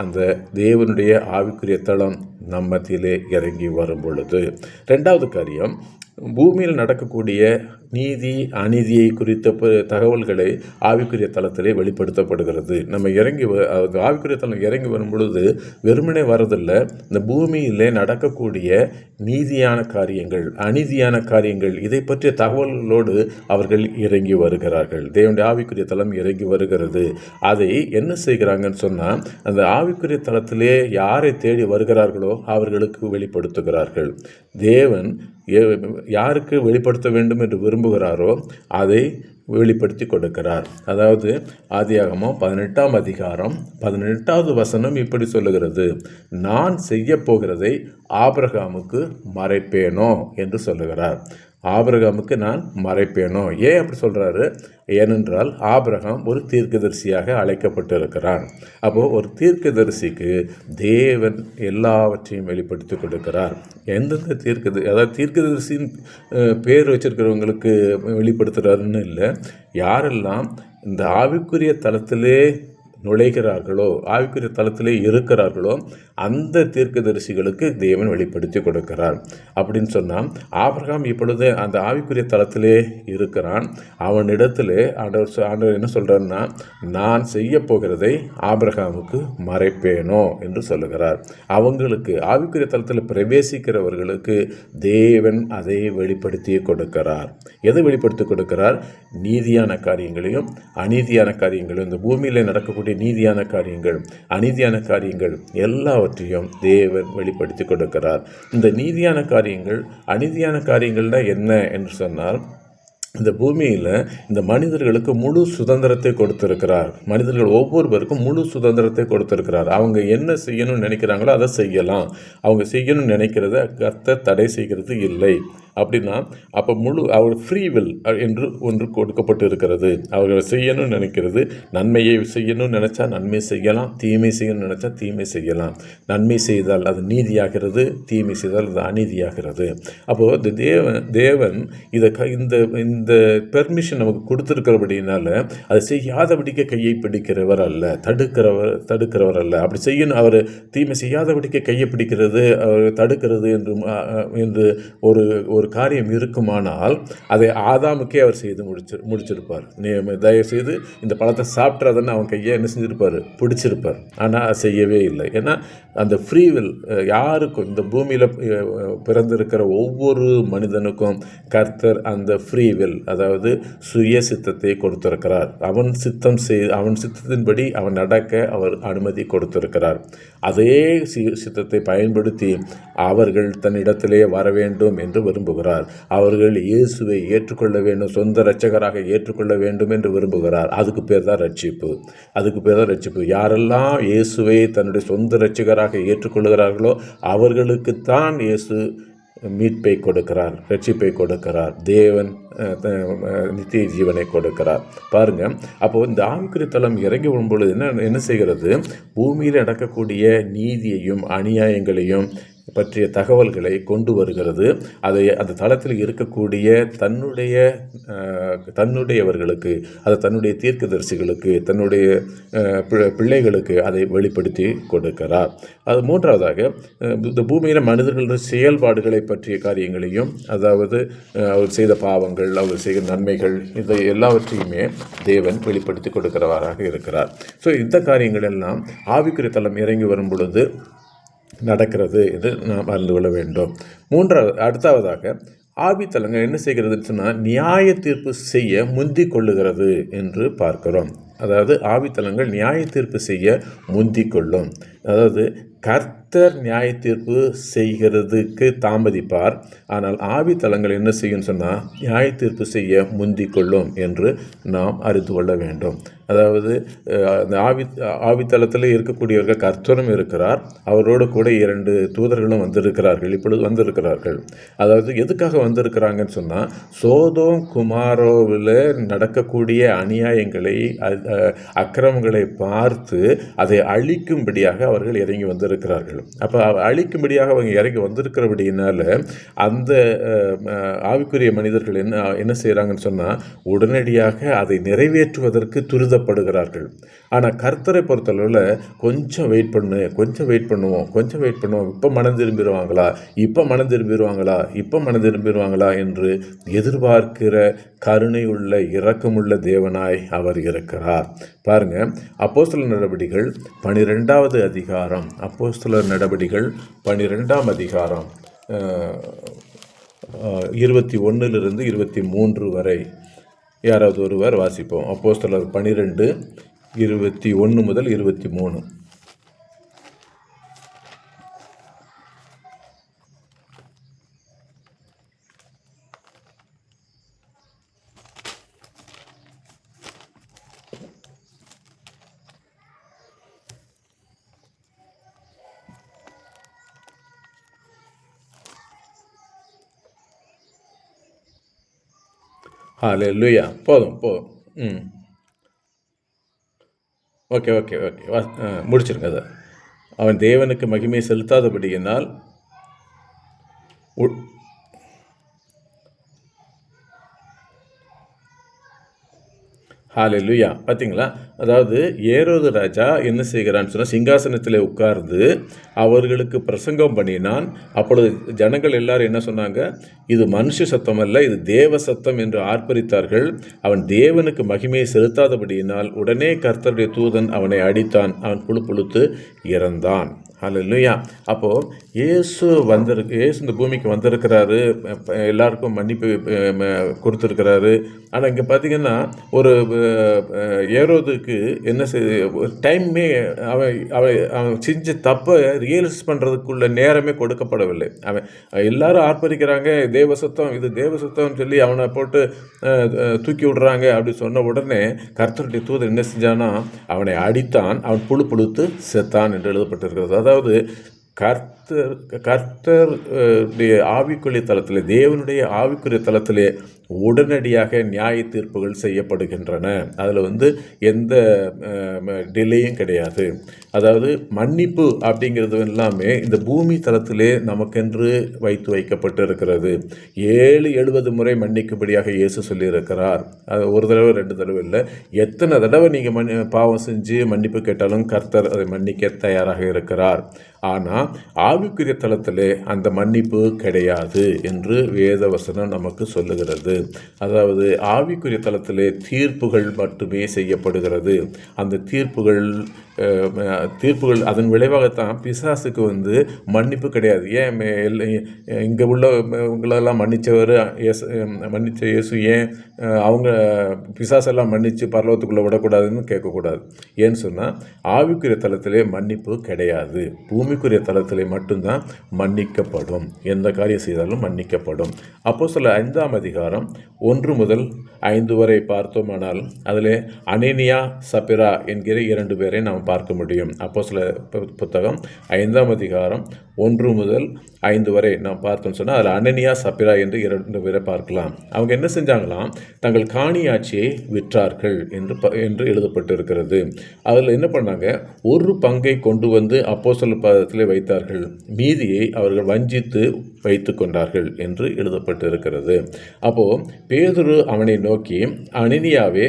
A: அந்த தேவனுடைய ஆவிக்குரிய தளம் நம்ம மத்தியிலே இறங்கி வரும் பொழுது. ரெண்டாவது காரியம், பூமியில் நடக்கக்கூடிய நீதி அநீதியை குறித்த தகவல்களை ஆவிக்குரிய தளத்திலே வெளிப்படுத்தப்படுகிறது. நம்ம ஆவிக்குரிய தளம் இறங்கி வரும் பொழுது வெறுமனே வரதில்லை, இந்த பூமியிலே நடக்கக்கூடிய நீதியான காரியங்கள் அநீதியான காரியங்கள் இதை பற்றிய தகவல்களோடு அவர்கள் இறங்கி வருகிறார்கள். தேவனுடைய ஆவிக்குரிய தளம் இறங்கி வருகிறது. அதை என்ன செய்கிறாங்கன்னு சொன்னால், அந்த ஆவிக்குரிய தளத்திலே யாரை தேடி வருகிறார்களோ அவர்களுக்கு வெளிப்படுத்துகிறார்கள். தேவன் யாருக்கு வெளிப்படுத்த வேண்டும் என்று விரும்புகிறாரோ அதை வெளிப்படுத்தி கொடுக்கிறார். அதாவது ஆதியாகமம் 18ஆம் அதிகாரம் 18வது வசனம் இப்படி சொல்லுகிறது, நான் செய்ய போகிறதை ஆபிரகாமுக்கு மறைப்பேனோ என்று சொல்லுகிறார். ஆபிரகாமுக்கு நான் மறைப்பேனோ. ஏன் அப்படி சொல்கிறாரு? ஏனென்றால் ஆபிரகாம் ஒரு தீர்க்கதரிசியாக அழைக்கப்பட்டிருக்கிறான். அப்போது ஒரு தீர்க்கதரிசிக்கு தேவன் எல்லாவற்றையும் வெளிப்படுத்தி கொடுக்கிறார். எந்தெந்த அதாவது தீர்க்கதரிசின் பேர் வச்சிருக்கிறவங்களுக்கு வெளிப்படுத்துகிறாருன்னு இல்லை, யாரெல்லாம் இந்த ஆவிக்குரிய தளத்திலே நுழைகிறார்களோ, ஆவிக்குரிய தளத்திலே இருக்கிறார்களோ, அந்த தீர்க்கதரிசிகளுக்கு தேவன் வெளிப்படுத்தி கொடுக்கிறார். அப்படின்னு சொன்னால் ஆபிரகாம் இப்பொழுது அந்த ஆவிக்குரிய தளத்திலே இருக்கிறான். அவனிடத்திலே ஆண்டவர் என்ன சொல்கிறார்னா, நான் செய்ய போகிறதை ஆபிரகாமுக்கு மறைப்பேனோ என்று சொல்லுகிறார். அவங்களுக்கு ஆவிக்குரிய தளத்தில் பிரவேசிக்கிறவர்களுக்கு தேவன் அதை வெளிப்படுத்தி கொடுக்கிறார். எதை வெளிப்படுத்தி கொடுக்கிறார்? நீதியான காரியங்களையும் அநீதியான காரியங்களையும், இந்த பூமியில் நடக்கக்கூடிய நீதியான காரியங்கள் அநீதியான காரியங்கள் எல்லாவற்றையும் தேவன் வெளிப்படுத்தி கொடுக்கிறார். இந்த நீதியான காரியங்கள் அநீதியான காரியங்கள்னா என்ன என்று சொன்னால், இந்த பூமியில் இந்த மனிதர்களுக்கு முழு சுதந்திரத்தை கொடுத்திருக்கிறார். மனிதர்கள் ஒவ்வொருவருக்கும் முழு சுதந்திரத்தை கொடுத்திருக்கிறார். அவங்க என்ன செய்யணும்னு நினைக்கிறாங்களோ அதை செய்யலாம். அவங்க செய்யணும்னு நினைக்கிறத கர்த்தர் தடை செய்கிறது இல்லை. அப்படின்னா அப்போ அவர் ஃப்ரீ வில் என்று ஒன்று கொடுக்கப்பட்டு இருக்கிறது. அவர்கள் செய்யணும்னு நினைக்கிறது, நன்மையை செய்யணும்னு நினச்சா நன்மை செய்யலாம், தீமை செய்யணும்னு நினச்சா தீமை செய்யலாம். நன்மை செய்தால் அது நீதியாகிறது, தீமை செய்தால் அது அநீதியாகிறது. அப்போது தேவன் இந்த பெர்மிஷன் நமக்கு கொடுத்துருக்கிறபடினால அதை செய்யாதபடிக்க கையை பிடிக்கிறவர் அல்ல, தடுக்கிறவர் அல்ல. அப்படி செய்யணும், அவர் தீமை செய்யாதபடிக்க கையை பிடிக்கிறது, அவர் தடுக்கிறது என்று ஒரு காரியம் இருக்குமானால் அதை ஆதாமுக்கே அவர் செய்து முடிச்சிருப்பார். தயவுசெய்து இந்த பழத்தை சாப்பிட்றதுன்னு அவன் கையை என்ன செஞ்சிருப்பார்? பிடிச்சிருப்பார். ஆனால் அதை செய்யவே இல்லை. ஏன்னா அந்த ஃப்ரீவில் யாருக்கும், இந்த பூமியில் பிறந்திருக்கிற ஒவ்வொரு மனிதனுக்கும் கர்த்தர் அந்த ஃப்ரீவில், அதாவது சுய சித்தத்தை கொடுத்திருக்கிறார். அவன் சித்தத்தின்படி அவன் நடக்க அவர் அனுமதி கொடுத்திருக்கிறார். அதே சித்தத்தை பயன்படுத்தி அவர்கள் தன்னிடத்திலே வர வேண்டும் என்று விரும்புகிறார். அவர்கள் இயேசுவை ஏற்றுக்கொள்ள வேண்டும், சொந்த இரட்சகராக ஏற்றுக்கொள்ள வேண்டும் என்று விரும்புகிறார். அதுக்கு பேர் தான் ரட்சிப்பு. யாரெல்லாம் இயேசுவை தன்னுடைய சொந்த இரட்சகராக ஏற்றுக்கொள்கிறார்களோ அவர்களுக்குத்தான் இயேசு மீட்பை கொடுக்கிறார், ரட்சிப்பை கொடுக்கிறார், தேவன் நித்திய ஜீவனை கொடுக்கிறார். பாருங்க, அப்போ இந்த ஆவிக்குரிய தளம் இறங்கி வரும்பொழுது என்ன செய்கிறது? பூமியில் நடக்கக்கூடிய நீதியையும் அநியாயங்களையும் பற்றிய தகவல்களை கொண்டு வருகிறது. அதை அந்த தளத்தில் இருக்கக்கூடிய தன்னுடையவர்களுக்கு, அது தன்னுடைய தீர்க்கதரிசிகளுக்கு, தன்னுடைய பிள்ளைகளுக்கு அதை வெளிப்படுத்தி கொடுக்கிறார். அது மூன்றாவதாக இந்த பூமியில் மனிதர்களுடைய செயல்பாடுகளை பற்றிய காரியங்களையும், அதாவது அவர் செய்த பாவங்கள், அவர் செய்த நன்மைகள், இதை எல்லாவற்றையுமே தேவன் வெளிப்படுத்தி கொடுக்கிறவராக இருக்கிறார். ஸோ இந்த காரியங்கள் எல்லாம் ஆவிக்குரிய தளம் இறங்கி வரும் பொழுது நடக்கிறது என்று நாம் அறிந்து கொள்ள வேண்டும். அடுத்தாவதாக ஆவித்தலங்கள் என்ன செய்கிறதுன்னு சொன்னால் நியாய தீர்ப்பு செய்ய முந்திக் கொள்ளுகிறது என்று பார்க்கிறோம். அதாவது ஆவித்தலங்கள் நியாய தீர்ப்பு செய்ய முந்திக் கொள்ளும். அதாவது கர்த்தர் நியாய தீர்ப்பு செய்கிறதுக்கு தாமதிப்பார், ஆனால் ஆவித்தலங்கள் என்ன செய்யும் சொன்னால் நியாய தீர்ப்பு செய்ய முந்திக் கொள்ளும் என்று நாம் அறிந்து கொள்ள வேண்டும். அதாவது அந்த ஆவித்தளத்தில் இருக்கக்கூடியவர்கள் கர்த்தரும் இருக்கிறார், அவரோடு கூட 2 தூதர்களும் வந்திருக்கிறார்கள், இப்பொழுது வந்திருக்கிறார்கள். அதாவது எதுக்காக வந்திருக்கிறாங்கன்னு சொன்னால், சோதோம் குமாரோவில் நடக்கக்கூடிய அநியாயங்களை அக்கிரமங்களை பார்த்து அதை அழிக்கும்படியாக அவர்கள் இறங்கி வந்திருக்கிறார்கள். அப்போ அழிக்கும்படியாக அவங்க இறங்கி வந்திருக்கிறபடியினால அந்த ஆவிக்குரிய மனிதர்கள் என்ன செய்கிறாங்கன்னு சொன்னால், உடனடியாக அதை நிறைவேற்றுவதற்கு துரிதப்படுகிறார்கள். ஆனால் கர்த்தரை பொறுத்தளவில் கொஞ்சம் வெயிட் பண்ணுவோம், இப்போ மனம் திரும்பிடுவாங்களா என்று எதிர்பார்க்கிற கருணையுள்ள இரக்கமுள்ள தேவனாய் அவர் இருக்கிறார். பாருங்க, அப்போஸ்தலர் நடவடிக்கைகள் 12வது அதிகாரம், அப்போஸ்தலர் நடவடிக்கைகள் 12ஆம் அதிகாரம் 21 23 வரை யாராவது ஒருவர் வாசிப்போம். அப்போஸ்தலர் 12 21 முதல் 23. ஹல்லேலூயா. போதும். ஓகே முடிச்சிருங்க. அதை அவன் தேவனுக்கு மகிமை செலுத்தாதபடியினால் ஹல்லேலூயா. பார்த்தீங்களா? அதாவது ஏரோது ராஜா என்ன செய்கிறான்னு சொன்னால், சிங்காசனத்தில் உட்கார்ந்து அவர்களுக்கு பிரசங்கம் பண்ணினான். அப்பொழுது ஜனங்கள் எல்லாரும் என்ன சொன்னாங்க? இது மனுஷ சத்தம் அல்ல, இது தேவ சத்தம் என்று ஆர்ப்பரித்தார்கள். அவன் தேவனுக்கு மகிமையை செலுத்தாதபடியினால் உடனே கர்த்தருடைய தூதன் அவனை அடித்தான். அவன் புழுத்து இறந்தான். ஹல்லேலூயா. அப்போது இயேசு இந்த பூமிக்கு வந்திருக்கிறாரு, எல்லாருக்கும் மன்னிப்பு கொடுத்துருக்கிறாரு. ஆனால் இங்கே பார்த்திங்கன்னா ஒரு ஏரோதுக்கு என்ன டைமே அவன் செஞ்ச தப்பை ரியலைஸ் பண்ணுறதுக்குள்ள நேரமே கொடுக்கப்படவில்லை. அவன் எல்லாரும் ஆர்ப்பரிக்கிறாங்க, இது தேவசத்தம்னு சொல்லி அவனை போட்டு தூக்கி விடுறாங்க. அப்படி சொன்ன உடனே கர்த்தருடைய தூதன் என்ன செஞ்சானா, அவனை அடித்தான். அவன் புழுத்து செத்தான் என்று எழுதப்பட்டிருக்கிறது. அதாவது கர்த்தருடைய ஆவிக்குரிய தளத்திலே, தேவனுடைய ஆவிக்குரிய தளத்திலே உடனடியாக நியாய தீர்ப்புகள் செய்யப்படுகின்றன. அதில் எந்த டிலேயும் கிடையாது. அதாவது மன்னிப்பு அப்படிங்கிறது எல்லாமே இந்த பூமி தளத்திலே நமக்கென்று வைக்கப்பட்டு இருக்கிறது. 70 முறை மன்னிக்கும்படியாக இயேசு சொல்லியிருக்கிறார். அது ஒரு தடவை 2 தடவை இல்லை, எத்தனை தடவை நீங்கள் பாவம் செஞ்சு மன்னிப்பு கேட்டாலும் கர்த்தர் அதை மன்னிக்க தயாராக இருக்கிறார். ஆனால் ஆவிக்குரிய தளத்திலே அந்த மன்னிப்பு கிடையாது என்று வேதவசனம் நமக்கு சொல்லுகிறது. அதாவது ஆவிக்குரிய தளத்திலே தீர்ப்புகள் மட்டுமே செய்யப்படுகிறது. அந்த தீர்ப்புகள் அதன் விளைவாகத்தான் பிசாசுக்கு மன்னிப்பு கிடையாது. ஏன் இங்கே உள்ளவங்களெல்லாம் மன்னிச்ச இயேசு ஏன் அவங்க பிசாசெல்லாம் மன்னித்து பரலோகத்துக்குள்ளே விடக்கூடாதுன்னு கேட்கக்கூடாது. ஏன்னு சொன்னால் ஆவிக்குரிய தளத்திலே மன்னிப்பு கிடையாது. பூமிக்குரிய தளத்திலே மட்டும்தான் மன்னிக்கப்படும். எந்த காரியம் செய்தாலும் மன்னிக்கப்படும். அப்போஸ்தலர் 5ஆம் அதிகாரம் 1 முதல் 5 வரை பார்த்தோமானால் அதில் அனனியா சபிரா என்கிற 2 பேரை நாம் பார்க்க முடியும். அப்போஸ்தலர் புத்தகம் 5ஆம் அதிகாரம் 1 முதல் 5 வரை நாம் பார்த்தோம்னு சொன்னால் அதில் அனனியா சபிரா என்று 2 பேரை பார்க்கலாம். அவங்க என்ன செஞ்சாங்களாம்? தங்கள் காணியாட்சியை விற்றார்கள் என்று எழுதப்பட்டு இருக்கிறது. அதில் என்ன பண்ணாங்க? ஒரு பங்கை கொண்டு வந்து அப்போஸ்தலர் பாதத்திலே வைத்தார்கள், மீதியை அவர்கள் வஞ்சித்து வைத்து கொண்டார்கள் என்று எழுதப்பட்டு இருக்கிறது. அப்போது பேதுரு அவனை நோக்கி, அனனியாவே,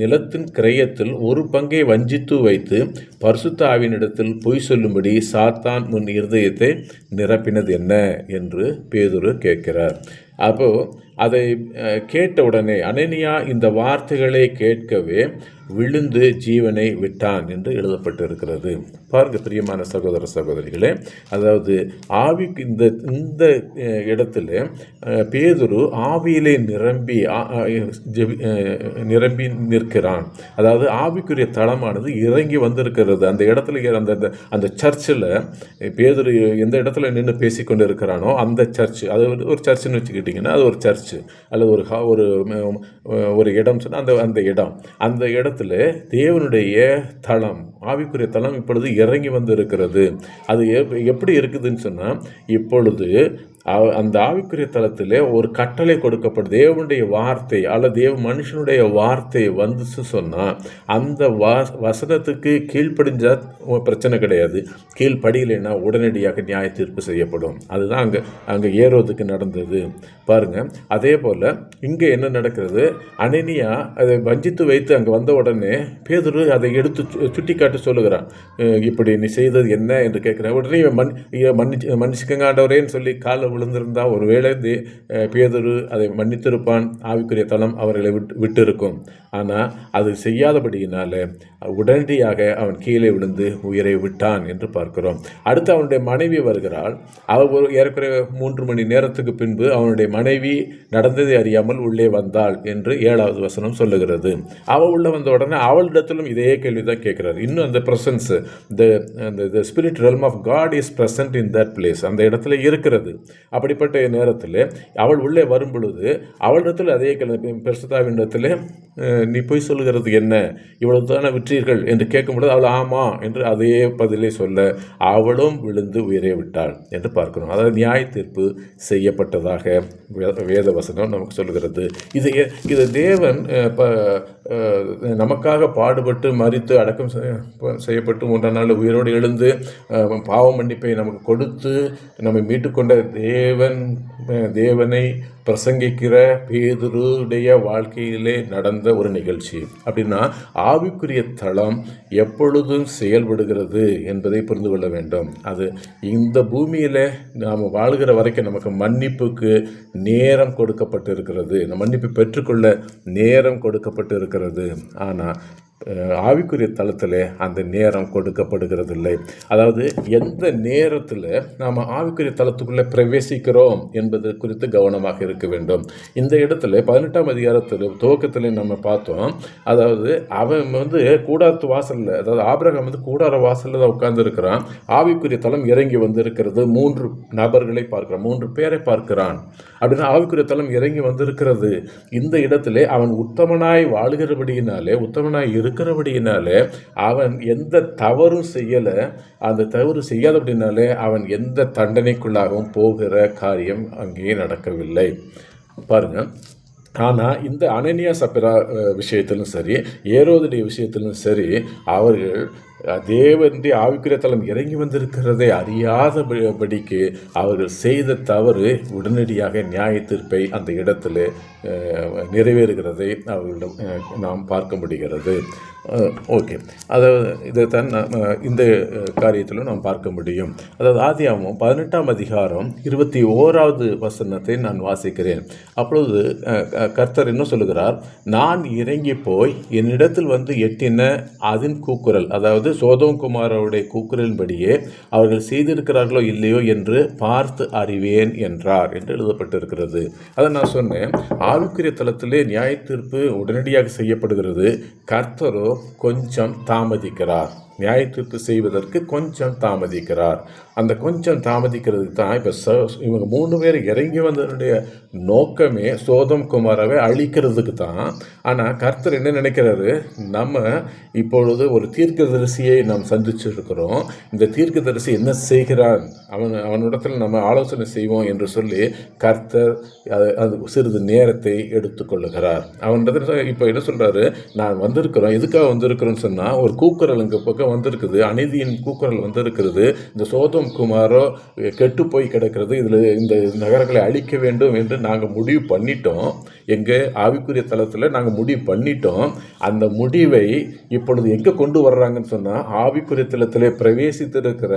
A: நிலத்தின் கிரயத்தில் ஒரு பங்கை வஞ்சித்து வைத்து பரிசுத்த ஆவியினிடத்தில் பொய் சொல்லும்படி சாத்தான் முன் இருதயத்தை நிரப்பினது என்ன என்று பேதுரு கேட்கிறார். அப்போது அதை கேட்ட உடனே அனனியா இந்த வார்த்தைகளை கேட்கவே விழுந்து ஜீவனை விட்டான் என்று எழுதப்பட்டிருக்கிறது. பாருங்கள் பிரியமான சகோதர சகோதரிகளே, அதாவது இந்த இடத்துல பேதுரு ஆவியிலே நிரம்பி நிற்கிறான். அதாவது ஆவிக்குரிய தளமானது இறங்கி வந்திருக்கிறது. அந்த இடத்துல அந்த சர்ச்சில் பேதுரு எந்த இடத்துல நின்று பேசிக்கொண்டு இருக்கிறானோ அந்த சர்ச், அது ஒரு சர்ச்சுன்னு வச்சுக்கிட்டு சொல்லிட்டிங்கன்னா அது ஒரு சர்ச்சு அல்லது ஒரு இடம் சொன்னால் அந்த இடத்துல தேவனுடைய தளம், ஆவிக்குரிய தளம் இப்பொழுது இறங்கி வந்து இருக்கிறது. அது எப்படி இருக்குதுன்னு சொன்னால், இப்பொழுது அந்த ஆவிக்குரிய தளத்தில் ஒரு கட்டளை கொடுக்கப்படும். தேவனுடைய வார்த்தை அல்லது மனுஷனுடைய வார்த்தை வந்துச்சு சொன்னால் அந்த வசனத்துக்கு கீழ்ப்படிஞ்சா பிரச்சனை கிடையாது. கீழ்ப்படியலைன்னா உடனடியாக நியாய தீர்ப்பு செய்யப்படும். அதுதான் அங்கே ஏரோதுக்கு நடந்தது பாருங்க. அதே போல் இங்கே என்ன நடக்கிறது, அனனியா அதை வஞ்சித்து வைத்து அங்கே வந்த உடனே பேதுரு அதை எடுத்து சுட்டி காட்டி சொல்லுகிறான். இப்படி நீ செய்தது என்ன என்று கேட்குறேன். உடனே மன்னிச்சுக்கங்க ஆண்டவரேன்னு சொல்லி காலை விழுந்திருந்தா ஒருவேளை பேதுரு அதை மன்னித்திருப்பான், ஆவிக்குரிய தளம் அவர்களை விட்டு இருக்கும். ஆனால் அது செய்யாதபடியினால உடனடியாக அவன் கீழே விழுந்து உயிரை விட்டான் என்று பார்க்கிறோம். அடுத்து அவனுடைய மனைவி வருகிறாள். அவள் ஏறக்குறைய 3 மணி நேரத்துக்கு பின்பு அவனுடைய மனைவி நடந்ததை அறியாமல் உள்ளே வந்தாள் என்று 7வது வசனம் சொல்லுகிறது. அவள் உள்ள வந்த உடனே அவளிடத்திலும் இதே கேள்விதான் கேட்கிறார். இன்னும் அந்த presence, the spirit realm of God is present in that place, அந்த இடத்துல இருக்கிறது. அப்படிப்பட்ட நேரத்தில் அவள் உள்ளே வரும் பொழுது அவளிடத்தில் அதே கேள்வி, பரிசுத்தாவினிடத்தில் நீ போய் சொல்லுகிறது என்ன, இவ்வளவு தானே விற்றீர்கள் என்று கேட்கும்பொழுது அவள் ஆமா என்று அதே பதிலை சொல்ல அவளும் விழுந்து உயிரை விட்டாள் என்று பார்க்கிறோம். அதாவது நியாய தீர்ப்பு செய்யப்பட்டதாக வேத வசனம் நமக்கு சொல்கிறது. இது தேவன் நமக்காக பாடுபட்டு மரித்து அடக்கம் செய்யப்பட்டு 3ஆம் நாள் உயிரோடு எழுந்து பாவ மன்னிப்பை நமக்கு கொடுத்து நம்மை மீட்டுக்கொண்ட தேவனை பிரசங்கிக்கிற பேதுருடைய வாழ்க்கையிலே நடந்த ஒரு நிகழ்ச்சி. அப்படின்னா ஆவிக்குரிய தளம் எப்பொழுதும் செயல்படுகிறது என்பதை புரிந்து கொள்ள வேண்டும். அது இந்த பூமியில் நாம் வாழ்கிற வரைக்கும் நமக்கு மன்னிப்புக்கு நேரம் கொடுக்கப்பட்டு இருக்கிறது, இந்த மன்னிப்பு பெற்றுக்கொள்ள நேரம் கொடுக்கப்பட்டு இருக்கிறது. ஆனால் ஆவிக்குரிய தளத்தில் அந்த நேரம் கொடுக்கப்படுகிறதில்லை. அதாவது எந்த நேரத்தில் நாம் ஆவிக்குரிய தளத்துக்குள்ளே பிரவேசிக்கிறோம் என்பது குறித்து கவனமாக இருக்க வேண்டும். இந்த இடத்துல 18ஆம் அதிகாரத்தில் துவக்கத்தில் நம்ம பார்த்தோம். அதாவது அவன் கூடாரத்து வாசலில், அதாவது ஆபிரகாம் கூடார வாசலில் தான் உட்கார்ந்து ஆவிக்குரிய தளம் இறங்கி வந்திருக்கிறது. 3 நபர்களை பார்க்கிறான், 3 பேரை பார்க்கிறான். அப்படின்னா ஆவிக்குரிய தளம் இறங்கி வந்திருக்கிறது. இந்த இடத்துல அவன் உத்தமனாய் வாழ்கிறபடியினாலே, உத்தமனாய் இருக்கிறபடியினாலே அவன் எந்த தவறும் செய்யலை. அந்த தவறு செய்யாதபடினாலே அவன் எந்த தண்டனைக்குள்ளாகவும் போகிற காரியம் அங்கே நடக்கவில்லை பாருங்க. ஆனால் இந்த அனனியா சப்பிரா விஷயத்திலும் சரி, ஏரோதுடைய விஷயத்திலும் சரி, அவர்கள் தேவனுடைய ஆவிக்குரிய தளம் இறங்கி வந்திருக்கிறதை அறியாதபடிக்கு அவர்கள் செய்த தவறு உடனடியாக நியாய தீர்ப்பை அந்த இடத்துல நிறைவேறுகிறதை அவர்களிடம் நாம் பார்க்க முடிகிறது. ஓகே, அதாவது இதைத்தான் இந்த காரியத்திலும் நாம் பார்க்க முடியும். அதாவது ஆதியாகமம் 18ஆம் அதிகாரம் 21வது வசனத்தை நான் வாசிக்கிறேன். அப்பொழுது கர்த்தர் என்ன சொல்லுகிறார், நான் இறங்கி போய் என்னிடத்தில் எட்டின அதன் கூக்குரல், அதாவது சோதோம் குமாரோடைய கூக்குரலின்படியே அவர்கள் செய்திருக்கிறார்களோ இல்லையோ என்று பார்த்து அறிவேன் என்றார் என்று எழுதப்பட்டிருக்கிறது. அதை நான் சொன்னேன், ஆவிக்குரிய தளத்திலே நியாய தீர்ப்பு உடனடியாக செய்யப்படுகிறது. கர்த்தரோ கொஞ்சம் தாமதிக்கிறார். நியாய தீர்ப்பு செய்வதற்கு கொஞ்சம் தாமதிக்கிறார். அந்த கொஞ்சம் தாமதிக்கிறதுக்கு தான் இப்போ இவங்க 3 பேர் இறங்கி வந்ததனுடைய நோக்கமே சோதம் குமாராவை அழிக்கிறதுக்கு தான். ஆனால் கர்த்தர் என்ன நினைக்கிறாரு, நம்ம இப்பொழுது ஒரு தீர்க்கதரிசியை நாம் சந்திச்சிருக்கிறோம். இந்த தீர்க்கதரிசி என்ன செய்கிறான், அவனிடத்தில் நம்ம ஆலோசனை செய்வோம் என்று சொல்லி கர்த்தர் அது சிறிது நேரத்தை எடுத்துக்கொள்ளுகிறார். அவனிடத்தில் இப்போ என்ன சொல்கிறாரு, நான் வந்திருக்கிறோம், எதுக்காக வந்திருக்கிறோன்னு சொன்னால் ஒரு கூக்குரல் இங்கே பக்கம் வந்திருக்குது, அநீதியின் கூக்குரல் வந்திருக்கிறது. இந்த சோதம் குமாரோ கெட்டு போய் கிடக்கிறது, இதில் இந்த நகரங்களை அழிக்க வேண்டும் என்று நாங்கள் முடிவு பண்ணிட்டோம். எங்கள் ஆவிக்குரிய தளத்தில் நாங்கள் முடிவு பண்ணிட்டோம். அந்த முடிவை இப்பொழுது எங்கே கொண்டு வர்றாங்கன்னு சொன்னால் ஆவிக்குரிய தளத்திலே பிரவேசித்திருக்கிற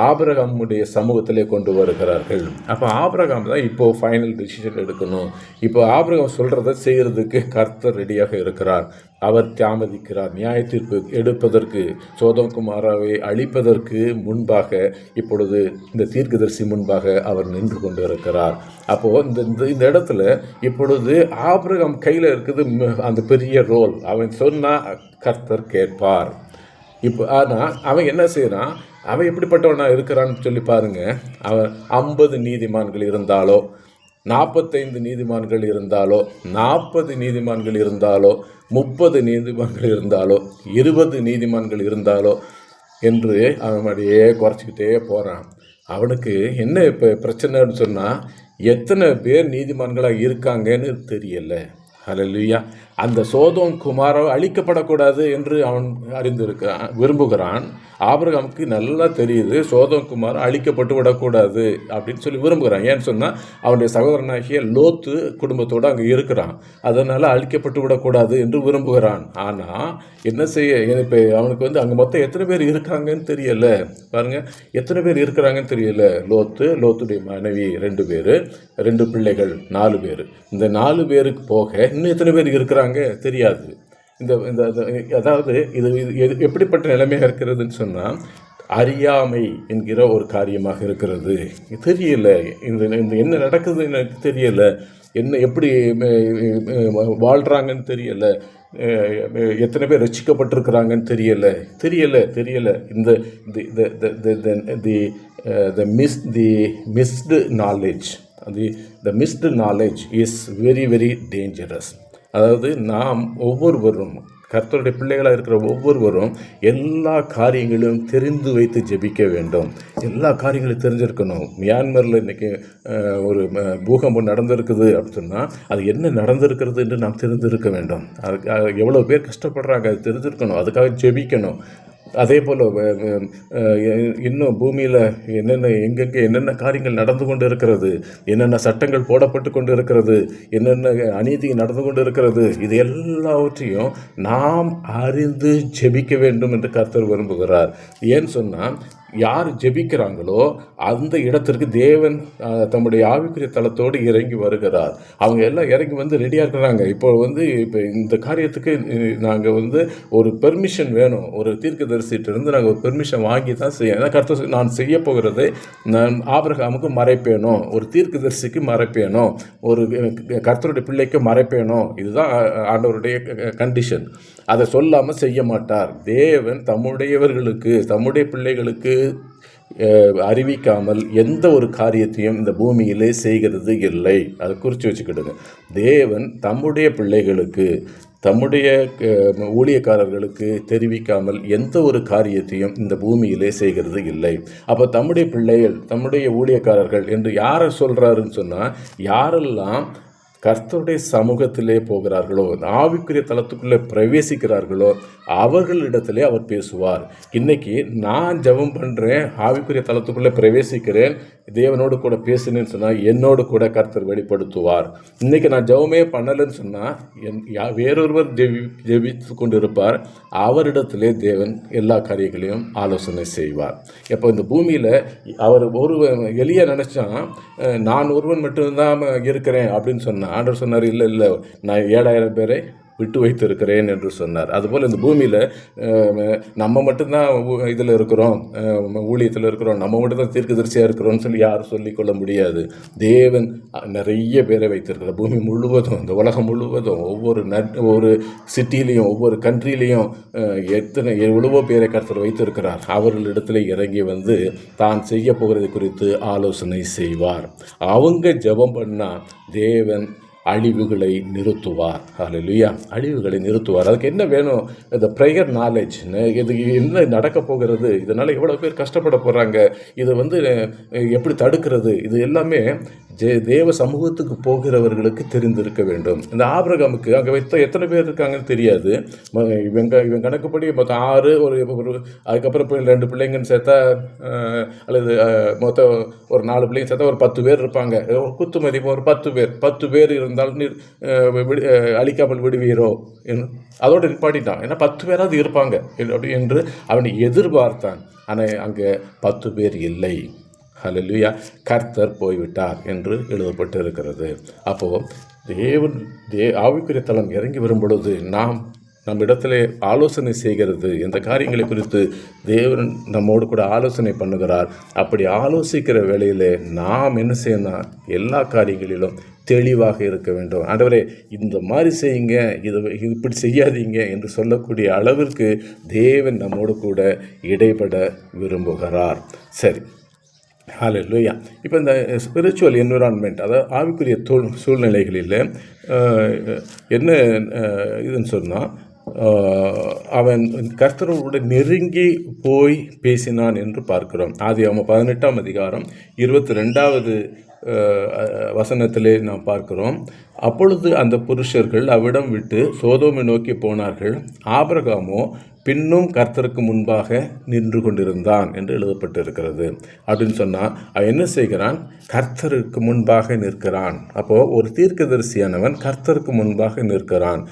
A: ஆபிரகாமுடைய சமூகத்திலே கொண்டு வருகிறார்கள். அப்போ ஆபிரகாம் தான் இப்போது ஃபைனல் டிசிஷன் எடுக்கணும். இப்போ ஆபிரகாம் சொல்கிறத செய்கிறதுக்கு கர்த்தர் ரெடியாக இருக்கிறார். அவர் தாமதிக்கிறார். நியாய தீர்ப்பு எடுப்பதற்கு, சோதம் குமாராவை அழிப்பதற்கு முன்பாக இப்பொழுது இந்த தீர்க்கதரிசி முன்பாக அவர் நின்று கொண்டு இருக்கிறார். அப்போது இந்த இடத்துல இப்பொழுது ஆபிரகாம் கையில் இருக்குது அந்த பெரிய ரோல். அவன் சொன்னால் கர்த்தர் கேட்பார். இப்போ ஆனால் அவன் என்ன செய்கிறான், அவன் எப்படிப்பட்டவனா இருக்கிறான்னு சொல்லி பாருங்கள். அவன் 50 நீதிமான்கள் இருந்தாலோ 45 நீதிமான்கள் இருந்தாலோ, 40 நீதிமான்கள் இருந்தாலோ, 30 நீதிமான்கள் இருந்தாலோ, 20 நீதிமான்கள் இருந்தாலோ என்று அவன் அப்படியே குறைச்சிக்கிட்டே போகிறான். அவனுக்கு என்ன இப்போ பிரச்சனைன்னு சொன்னால், எத்தனை பேர் நீதிமான்களாக இருக்காங்கன்னு தெரியலை. ஹல்லேலூயா. அந்த சோதோம் குமாரா அழிக்கப்படக்கூடாது என்று அவன் விரும்புகிறான். ஆபிரகாமுக்கு நல்லா தெரியுது சோதோம் குமாரா அழிக்கப்பட்டு விடக்கூடாது அப்படின்னு சொல்லி விரும்புகிறான். ஏன்னு சொன்னால் அவனுடைய சகோதரனாகிய லோத்து குடும்பத்தோடு அங்கே இருக்கிறான். அதனால் அழிக்கப்பட்டு விடக்கூடாது என்று விரும்புகிறான். ஆனால் என்ன செய்ய, இப்போ அவனுக்கு அங்கே மொத்தம் எத்தனை பேர் இருக்காங்கன்னு தெரியலை. பாருங்கள், எத்தனை பேர் இருக்கிறாங்கன்னு தெரியலை. லோத்துடைய மனைவி 2 பேர், 2 பிள்ளைகள் 4 பேர். இந்த 4 பேருக்கு போக இன்னும் எத்தனை பேர் இருக்கிறாங்க தெரியாது. இந்த அதாவது இது எப்படிப்பட்ட நிலைமையாக இருக்கிறதுன்னு சொன்னால், அறியாமை என்கிற ஒரு காரியமாக இருக்கிறது. தெரியல, இந்த என்ன நடக்குது எனக்கு தெரியலை, என்ன எப்படி வாழ்கிறாங்கன்னு தெரியலை, எத்தனை பேர் ரட்சிக்கப்பட்டிருக்கிறாங்கன்னு தெரியலை. இந்த missed knowledge is very very dangerous. அதாவது நாம் ஒவ்வொருவரும், கர்த்தருடைய பிள்ளைகளாக இருக்கிற ஒவ்வொருவரும் எல்லா காரியங்களையும் தெரிந்து வைத்து ஜெபிக்க வேண்டும். எல்லா காரியங்களையும் தெரிஞ்சிருக்கணும். மியான்மரில் இன்றைக்கி ஒரு பூகம்பம் நடந்திருக்குது அப்படின்னு சொன்னால் அது என்ன நடந்திருக்கிறது என்று நாம் தெரிந்திருக்க வேண்டும். அதுக்கு எவ்வளோ பேர் கஷ்டப்படுறாங்க அது தெரிஞ்சிருக்கணும். அதுக்காக ஜெபிக்கணும். அதே போல் இன்னும் பூமியில் எங்கெங்கே என்னென்ன காரியங்கள் நடந்து கொண்டு இருக்கிறது, என்னென்ன சட்டங்கள் போடப்பட்டு கொண்டு இருக்கிறது, என்னென்ன அநீதி நடந்து கொண்டு இருக்கிறது, இது எல்லாவற்றையும் நாம் அறிந்து ஜெபிக்க வேண்டும் என்று கர்த்தர் விரும்புகிறார். ஏன்னு சொன்னால், யார் ஜெபிக்கிறாங்களோ அந்த இடத்திற்கு தேவன் தம்முடைய ஆவிக்குரிய தளத்தோடு இறங்கி வருகிறார். அவங்க எல்லாம் இறங்கி ரெடியாக இருக்கிறாங்க. இப்போ இந்த காரியத்துக்கு நாங்கள் ஒரு பெர்மிஷன் வேணும். ஒரு தீர்க்கதரிசிட்டிருந்து நாங்கள் ஒரு பெர்மிஷன் வாங்கி தான் செய்யணும். ஏன்னா கர்த்தர் நான் செய்ய போகிறது, நான் ஆபிரகாமுக்கு மறைப்பேனோ, ஒரு தீர்க்கதரிசிக்கு மறைப்பேனோ, ஒரு கர்த்தருடைய பிள்ளைக்கு மறைப்பேனோ, இதுதான் ஆண்டவருடைய கண்டிஷன். அதை சொல்லாமல் செய்ய மாட்டார். தேவன் தம்முடைய பிள்ளைகளுக்கு அறிவிக்காமல் எந்த ஒரு காரியத்தையும் இந்த பூமியிலே செய்கிறது இல்லை. அதை குறித்து வச்சுக்கிடுங்க. தேவன் தம்முடைய பிள்ளைகளுக்கு, தம்முடைய ஊழியக்காரர்களுக்கு தெரிவிக்காமல் எந்த ஒரு காரியத்தையும் இந்த பூமியிலே செய்கிறது இல்லை. அப்போ தம்முடைய பிள்ளைகள், தம்முடைய ஊழியக்காரர்கள் என்று யாரை சொல்கிறாருன்னு சொன்னால், யாரெல்லாம் கர்த்தருடைய சமூகத்திலே போகிறார்களோ, ஆவிக்குரிய தளத்துக்குள்ளே பிரவேசிக்கிறார்களோ அவர்களிடத்திலே அவர் பேசுவார். இன்றைக்கி நான் ஜெபம் பண்ணுறேன், ஆவிக்குரிய தளத்துக்குள்ளே பிரவேசிக்கிறேன், தேவனோடு கூட பேசுனேன்னு சொன்னால் என்னோடு கூட கர்த்தர் வெளிப்படுத்துவார். இன்றைக்கி நான் ஜெபமே பண்ணலைன்னு சொன்னால் வேறொருவர் ஜெபித்து கொண்டு இருப்பார். அவரிடத்திலே தேவன் எல்லா காரியங்களையும் ஆலோசனை செய்வார். இப்போ இந்த பூமியில் அவர் எளிய நினச்சான், நான் ஒருவன் மட்டும்தான் இருக்கிறேன் அப்படின்னு சொன்னான். ஆண்டவர் சொன்னார், இல்லை நான் 7000 பேரை விட்டு வைத்திருக்கிறேன் என்று சொன்னார். அதுபோல் இந்த பூமியில் நம்ம மட்டும்தான் இதில் இருக்கிறோம், ஊழியத்தில் இருக்கிறோம், நம்ம மட்டும்தான் தீர்க்கதரிசியாக இருக்கிறோம்னு சொல்லி யாரும் சொல்லிக்கொள்ள முடியாது. தேவன் நிறைய பேரை வைத்திருக்கிறார். பூமி முழுவதும், இந்த உலகம் முழுவதும், ஒவ்வொரு சிட்டிலையும், ஒவ்வொரு கண்ட்ரிலையும் எவ்வளவோ பேரை கர்த்தர் வைத்திருக்கிறார். அவர்களிடத்தில் இறங்கி தான் செய்ய போகிறது குறித்து ஆலோசனை செய்வார். அவங்க ஜெபம் பண்ணால் தேவன் அழிவுகளை நிறுத்துவார். ஹல்லேலூயா. அழிவுகளை நிறுத்துவார். அதுக்கு என்ன வேணும்? இந்த ப்ரேயர் நாலேஜ். இது என்ன நடக்க போகிறது, இதனால் எவ்வளோ பேர் கஷ்டப்பட போகிறாங்க, இது எப்படி தடுக்கிறது, இது எல்லாமே தேவ சமூகத்துக்கு போகிறவர்களுக்கு தெரிந்திருக்க வேண்டும். இந்த ஆபிரகாமுக்கு அங்கே எத்தனை பேர் இருக்காங்கன்னு தெரியாது. இவன் கணக்குப்படி மொத்தம் 6, அதுக்கப்புறம் 2 பிள்ளைங்கன்னு சேர்த்தா, அல்லது மொத்தம் ஒரு 4 பிள்ளைங்க சேர்த்தா ஒரு 10 பேர் இருப்பாங்க. குத்து மதிப்பு ஒரு 10 பேர் இருந்தால் அழிக்காமல் விடுவீரோ அதோடு நிப்பாட்டிட்டான். ஏன்னா 10 பேராவது இருப்பாங்க அப்படி என்று அவனை எதிர்பார்த்தான். ஆனால் அங்கே 10 பேர் இல்லை. ஹல்லேலூயா. கர்த்தர் போய்விட்டார் என்று எழுதப்பட்டு இருக்கிறது. அப்போது ஆவிக்குரிய தளம் இறங்கி வரும் பொழுது நம்ம இடத்துல ஆலோசனை செய்கிறது. இந்த காரியங்களை குறித்து தேவன் நம்மோடு கூட ஆலோசனை பண்ணுகிறார். அப்படி ஆலோசிக்கிற வேளையில் நாம் என்ன செய்யணும்? எல்லா காரியங்களிலும் தெளிவாக இருக்க வேண்டும். ஆண்டவரே, இந்த மாதிரி செய்யுங்க, இப்படி செய்யாதீங்க என்று சொல்லக்கூடிய அளவிற்கு தேவன் நம்மோடு கூட இடைப்பட விரும்புகிறார். சரி, ஹalleluya. இப்போ இந்த ஸ்பிரிச்சுவல் என்விரான்மெண்ட், அதாவது ஆவிக்குரிய சூழ்நிலைகளில் என்ன இதுன்னு சொன்னால், அவன் கர்த்தரோடு நெருங்கி போய் பேசினான் என்று பார்க்கிறோம். ஆதியாகமம் 18ஆம் அதிகாரம் 22வது வசனத்திலே நாம் பார்க்கிறோம். அப்பொழுது அந்த புருஷர்கள் அவ்விடம் விட்டு சோதோமை நோக்கி போனார்கள். ஆபிரகாமோ பின்னும் கர்த்தருக்கு முன்பாக நின்று கொண்டிருந்தான் என்று எழுதப்பட்டிருக்கிறது. அப்படின்னு சொன்னால் அவன் என்ன செய்கிறான்? கர்த்தருக்கு முன்பாக நிற்கிறான். அப்போது ஒரு தீர்க்கதரிசியானவன் கர்த்தருக்கு முன்பாக நிற்கிறான்.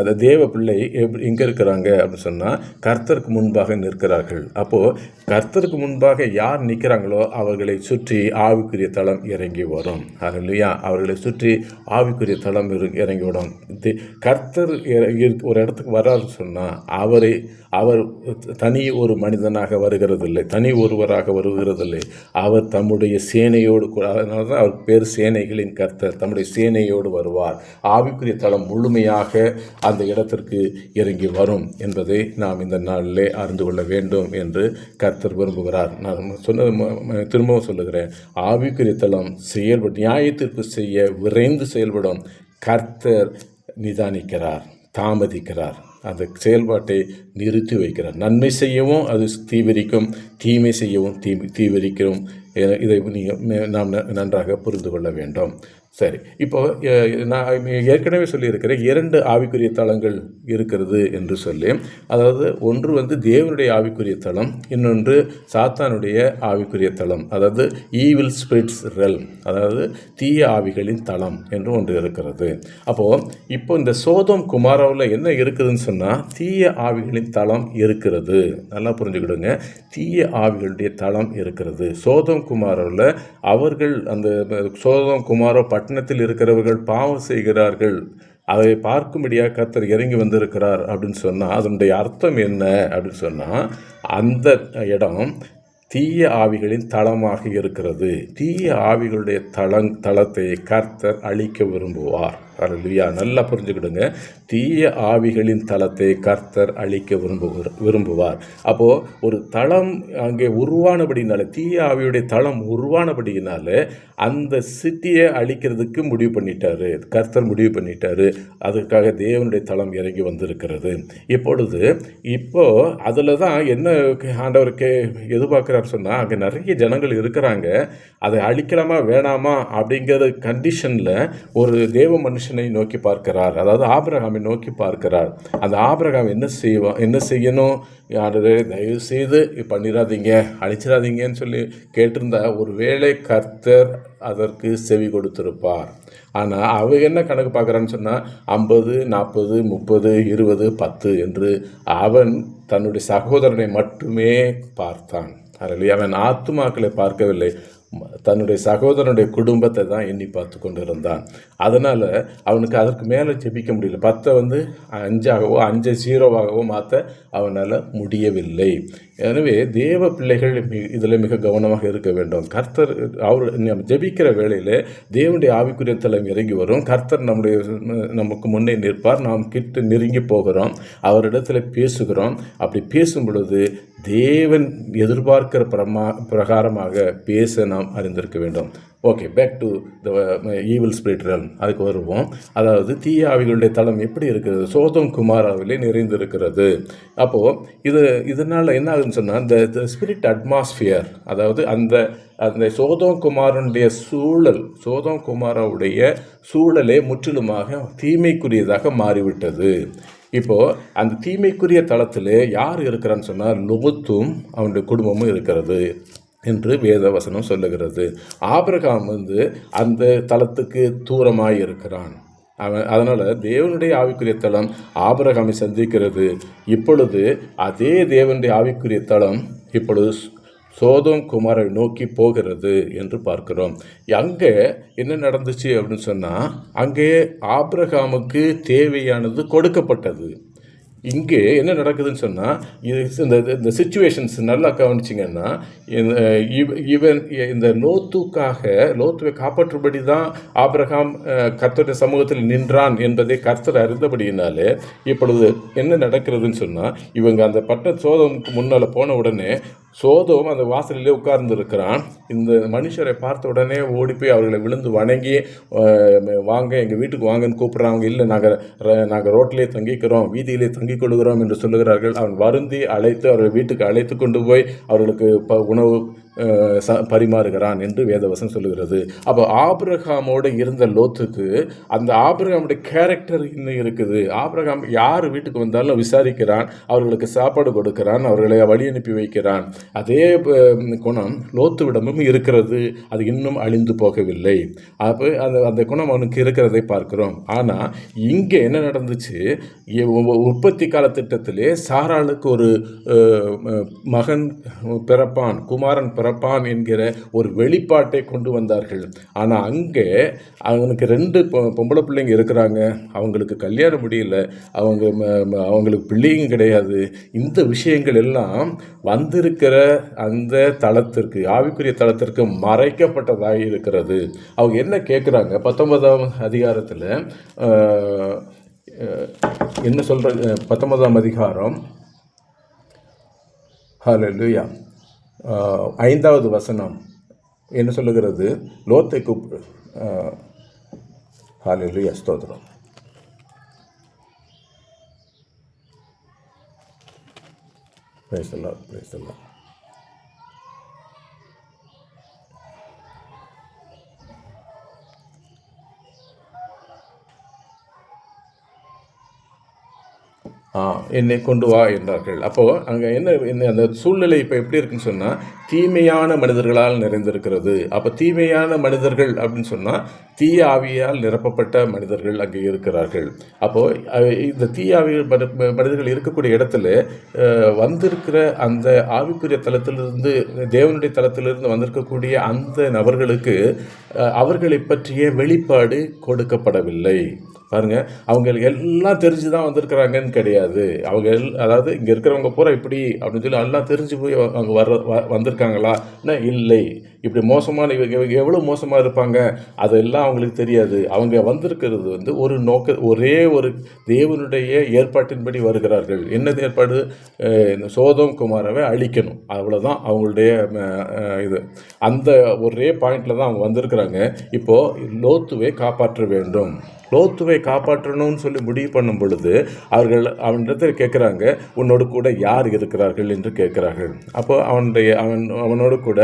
A: அந்த தேவ பிள்ளை எங்கே இருக்கிறாங்க அப்படின்னு சொன்னால் கர்த்தருக்கு முன்பாக நிற்கிறார்கள். அப்போது கர்த்தருக்கு முன்பாக யார் நிற்கிறாங்களோ அவர்களை சுற்றி ஆவிக்குரிய தளம் இறங்கி வரும். அல்லையா? அவர்களை சுற்றி ஆவிக்குரிய தளம் இறங்கிவிடும். கர்த்தர் ஒரு இடத்துக்கு வரான்னு சொன்னால் அவர் தனி ஒரு மனிதனாக வருகிறதில்லை, தனி ஒருவராக வருகிறதில்லை. அவர் தம்முடைய சேனையோடு, அதனால தான் அவர் பேர் சேனைகளின் கர்த்தர், தம்முடைய சேனையோடு வருவார். ஆவிக்குரிய தளம் முழுமையாக அந்த இடத்திற்கு இறங்கி வரும் என்பதை நாம் இந்த நாளிலே அறிந்து கொள்ள வேண்டும் என்று கர்த்தர் விரும்புகிறார். நான் சொன்னது திரும்பவும் சொல்லுகிறேன். ஆவிக்குரிய தளம் செயல்படும், நியாயத்திற்கு செய்ய விரைந்து செயல்படும். கர்த்தர் நிதானிக்கிறார், தாமதிக்கிறார், அந்த செயல்பாட்டை நிறுத்தி வைக்கிறார். நன்மை செய்யவும் அது தீவிரிக்கும், தீமை செய்யவும் தீவிரிக்கும். இதை நாம் நன்றாக புரிந்து கொள்ள வேண்டும். சரி, இப்போ நான் ஏற்கனவே சொல்லியிருக்கிறேன் 2 ஆவிக்குரிய தளங்கள் இருக்கிறது என்று சொல்லி. அதாவது ஒன்று தேவனுடைய ஆவிக்குரிய தளம், இன்னொன்று சாத்தானுடைய ஆவிக்குரிய தளம், அதாவது ஈவில் ஸ்பிரிட்ஸ் ரெல்ம், அதாவது தீய ஆவிகளின் தளம் என்று ஒன்று இருக்கிறது. இப்போ இந்த சோதோம் குமாராவில் என்ன இருக்குதுன்னு சொன்னால் தீய ஆவிகளின் தளம் இருக்கிறது. நல்லா புரிஞ்சுக்கிடுங்க, தீய ஆவிகளுடைய தளம் இருக்கிறது. சோதோம் குமாராவில் அவர்கள், அந்த சோதோம் குமாரோ பட்டணத்தில் இருக்கிறவர்கள் பாவம் செய்கிறார்கள், அதை பார்க்கும்படியாக கர்த்தர் இறங்கி வந்திருக்கிறார் அப்படின்னு சொன்னால் அதனுடைய அர்த்தம் என்ன அப்படின்னு சொன்னால் அந்த இடம் தீய ஆவிகளின் தளமாக இருக்கிறது. தீய ஆவிகளுடைய தளத்தை கர்த்தர் அழிக்க விரும்புவார். அல்லேலூயா. நல்லா புரிஞ்சுக்கிடுங்க, தீய ஆவிகளின் தளத்தை கர்த்தர் அழிக்க விரும்புவார். அப்போது ஒரு தளம் அங்கே உருவானபடினால, தீய ஆவியுடைய தளம் உருவானபடியினால அந்த சிட்டியை அழிக்கிறதுக்கு முடிவு பண்ணிட்டாரு, கர்த்தர் முடிவு பண்ணிட்டாரு. அதுக்காக தேவனுடைய தளம் இறங்கி வந்திருக்கிறது. இப்போ அதில் தான் என்ன ஆண்டவருக்கு எதிர்பார்க்குறாரு சொன்னால், அங்கே நிறைய ஜனங்கள் இருக்கிறாங்க, அதை அழிக்கலாமா வேணாமா அப்படிங்கிற கண்டிஷனில் ஒரு தேவ மனுஷனை நோக்கி பார்க்கிறார். அதாவது ஆபிரகாமை நோக்கி பார்க்கிறார். அந்த ஆபிரகாம் என்ன செய்யணும்? தயவு செய்து பண்ணிடாதீங்க, அழிச்சிடாதீங்கன்னு சொல்லி கேட்டிருந்தா ஒருவேளை கர்த்தர் அதற்கு செவி கொடுத்திருப்பார். ஆனால் அவ என்ன கணக்கு பார்க்குறான்னு சொன்னால் 50, 40, 30, 20, 10 என்று அவன் தன்னுடைய சகோதரனை மட்டுமே பார்த்தான். அதில் அவன் ஆத்துமாக்களை பார்க்கவில்லை, தன்னுடைய சகோதரனுடைய குடும்பத்தை தான் எண்ணி பார்த்து கொண்டு இருந்தான். அதனால் அவனுக்கு அதற்கு மேலே ஜெபிக்க முடியல. 10 5ஆகவோ 5 0ஆகவோ மாற்ற அவனால் முடியவில்லை. எனவே தேவ பிள்ளைகள் இதில் மிக கவனமாக இருக்க வேண்டும். கர்த்தர் நம்ம ஜெபிக்கிற வேளையில் தேவனுடைய ஆவிக்குரிய தளம் இறங்கி வரும். கர்த்தர் நமக்கு முன்னே நிற்பார். நாம் கிட்ட நெருங்கி போகிறோம், அவரிடத்தில் பேசுகிறோம். அப்படி பேசும் பொழுது தேவன் எதிர்பார்க்கிற பிரகாரமாக பேச நாம் அறிந்திருக்க வேண்டும். Okay, back to the evil spirit realm. அதுக்கு வருவோம். அதாவது தீய ஆவிகளுடைய தளம் எப்படி இருக்கிறது? சோதோம் குமாராவிலே நிறைந்திருக்கிறது. அப்போது இதனால் என்ன ஆகுதுன்னு சொன்னால், இந்த ஸ்பிரிட் அட்மாஸ்பியர், அதாவது அந்த சோதோம் குமாரனுடைய சூழல், சோதோம் குமாராவுடைய சூழலே முற்றிலுமாக தீமைக்குரியதாக மாறிவிட்டது. இப்போது அந்த தீமைக்குரிய தளத்தில் யார் இருக்கிறான்னு சொன்னால் லோத்தும் அவனுடைய குடும்பமும் இருக்கிறது என்று வேதவசனம் சொல்லுகிறது. ஆபிரகாம் அந்த தளத்துக்கு தூரமாக இருக்கிறான். அதனால் தேவனுடைய ஆவிக்குரிய தளம் ஆபிரகாமை சந்திக்கிறது. இப்பொழுது அதே தேவனுடைய ஆவிக்குரிய தளம் இப்பொழுது சோதோம் குமாரை நோக்கி போகிறது என்று பார்க்கிறோம். அங்கே என்ன நடந்துச்சு அப்படின்னு சொன்னால், அங்கே ஆபிரகாமுக்கு தேவையானது கொடுக்கப்பட்டது. இங்கே என்ன நடக்குதுன்னு சொன்னால், இந்த சிச்சுவேஷன்ஸ் நல்லா கவனிச்சிங்கன்னா, இந்த லோத்துவை காப்பாற்றும்படி தான் ஆபிரகாம் கர்த்தருடைய சமூகத்தில் நின்றான் என்பதை கர்த்தர் அறிந்தபடியினாலே இப்பொழுது என்ன நடக்கிறதுன்னு சொன்னால், இவங்க அந்த சோதோமுக்கு முன்னால் போன உடனே சோதோம் அந்த வாசலிலே உட்கார்ந்து இருக்கிறான். இந்த மனுஷரை பார்த்த உடனே ஓடி போய் அவர்களை விழுந்து வணங்கி, வாங்க எங்கள் வீட்டுக்கு வாங்கன்னு கூப்பிட்றாங்க. இல்லை, நாங்கள் ரோட்டிலே தங்கிக்கிறோம், வீதியிலே தங்கிக் கொள்கிறோம் என்று சொல்லுகிறார்கள். அவன் வருந்தி அழைத்து அவர்கள் வீட்டுக்கு அழைத்து கொண்டு போய் அவர்களுக்கு உணவு பரிமாறுகிறான் என்று வேதவசனம் சொல்லுகிறது. அப்போ ஆபிரகாமோடு இருந்த லோத்துக்கு அந்த ஆபிரகாமுடைய கேரக்டர் இன்னும் இருக்குது. ஆபிரகாம் யார் வீட்டுக்கு வந்தாலும் விசாரிக்கிறான், அவர்களுக்கு சாப்பாடு கொடுக்கிறான், அவர்களை வழி அனுப்பி வைக்கிறான். அதே குணம் லோத்துவிடமும் இருக்கிறது. அது இன்னும் அழிந்து போகவில்லை. அப்போ அந்த குணம் அவனுக்கு இருக்கிறதை பார்க்கிறோம். ஆனால் இங்கே என்ன நடந்துச்சு? உற்பத்தி கால திட்டத்திலே சாராளுக்கு ஒரு மகன் பிறப்பான், குமாரன் பிறப்பான் என்கிற ஒரு வெளிப்பாட்டை கொண்டு வந்தார்கள். ஆனால் அங்கே அவனுக்கு 2 பொம்பளை பிள்ளைங்க இருக்கிறாங்க, அவங்களுக்கு கல்யாணம் முடியல, அவங்களுக்கு பிள்ளைங்க கிடையாது. இந்த விஷயங்கள் எல்லாம் வந்திருக்கிற அந்த தளத்திற்கு, ஆவிக்குரிய தளத்திற்கு மறைக்கப்பட்டதாக இருக்கிறது. அவங்க என்ன கேட்குறாங்க? 19ஆம் அதிகாரத்தில் என்ன சொல்ற? 19ஆம் அதிகாரம், ஹல்லேலூயா, 5வது வசனம் என்ன சொல்லுகிறது? லோத்தை கூப்பிடு. ஹல்லேலூயா, ஸ்தோத்திரம். Praise the Lord, praise the Lord. என்னை கொண்டு வா என்றார்கள். அப்போது அங்கே என்ன அந்த சூழ்நிலை இப்போ எப்படி இருக்குன்னு சொன்னால், தீமையான மனிதர்களால் நிறைந்திருக்கிறது. அப்போ தீமையான மனிதர்கள் அப்படின்னு சொன்னால் தீய ஆவியால் நிரப்பப்பட்ட மனிதர்கள் அங்கே இருக்கிறார்கள். அப்போது இந்த தீய ஆவி மனிதர்கள் இருக்கக்கூடிய இடத்துல வந்திருக்கிற அந்த ஆவிக்குரிய தளத்திலிருந்து, தேவனுடைய தளத்திலிருந்து வந்திருக்கக்கூடிய அந்த நபர்களுக்கு அவர்களை பற்றிய வெளிப்பாடு கொடுக்கப்படவில்லை. பாருங்கள், அவங்க எல்லாம் தெரிஞ்சு தான் வந்திருக்கிறாங்கன்னு கிடையாது. அதாவது இங்கே இருக்கிறவங்க பூரா இப்படி அப்படின்னு சொல்லி எல்லாம் தெரிஞ்சு போய் அவங்க வந்திருக்காங்களா? இல்லை. இப்படி மோசமான எவ்வளோ மோசமாக இருப்பாங்க அதெல்லாம் அவங்களுக்கு தெரியாது. அவங்க வந்திருக்கிறது ஒரே ஒரு தேவனுடைய ஏற்பாட்டின்படி வருகிறார்கள். என்ன ஏற்பாடு? சோதோம் குமாராவை அழிக்கணும், அவ்வளோதான் அவங்களுடைய இது. அந்த ஒரே பாயிண்டில் தான் அவங்க வந்திருக்கிறாங்க. இப்போது லோத்துவை காப்பாற்ற வேண்டும், லோத்துவை காப்பாற்றணும்னு சொல்லி முடிவு பண்ணும் பொழுது அவனிடத்தில் கேட்குறாங்க, உன்னோடு கூட யார் இருக்கிறார்கள் என்று கேட்குறார்கள். அப்போ அவனோடு கூட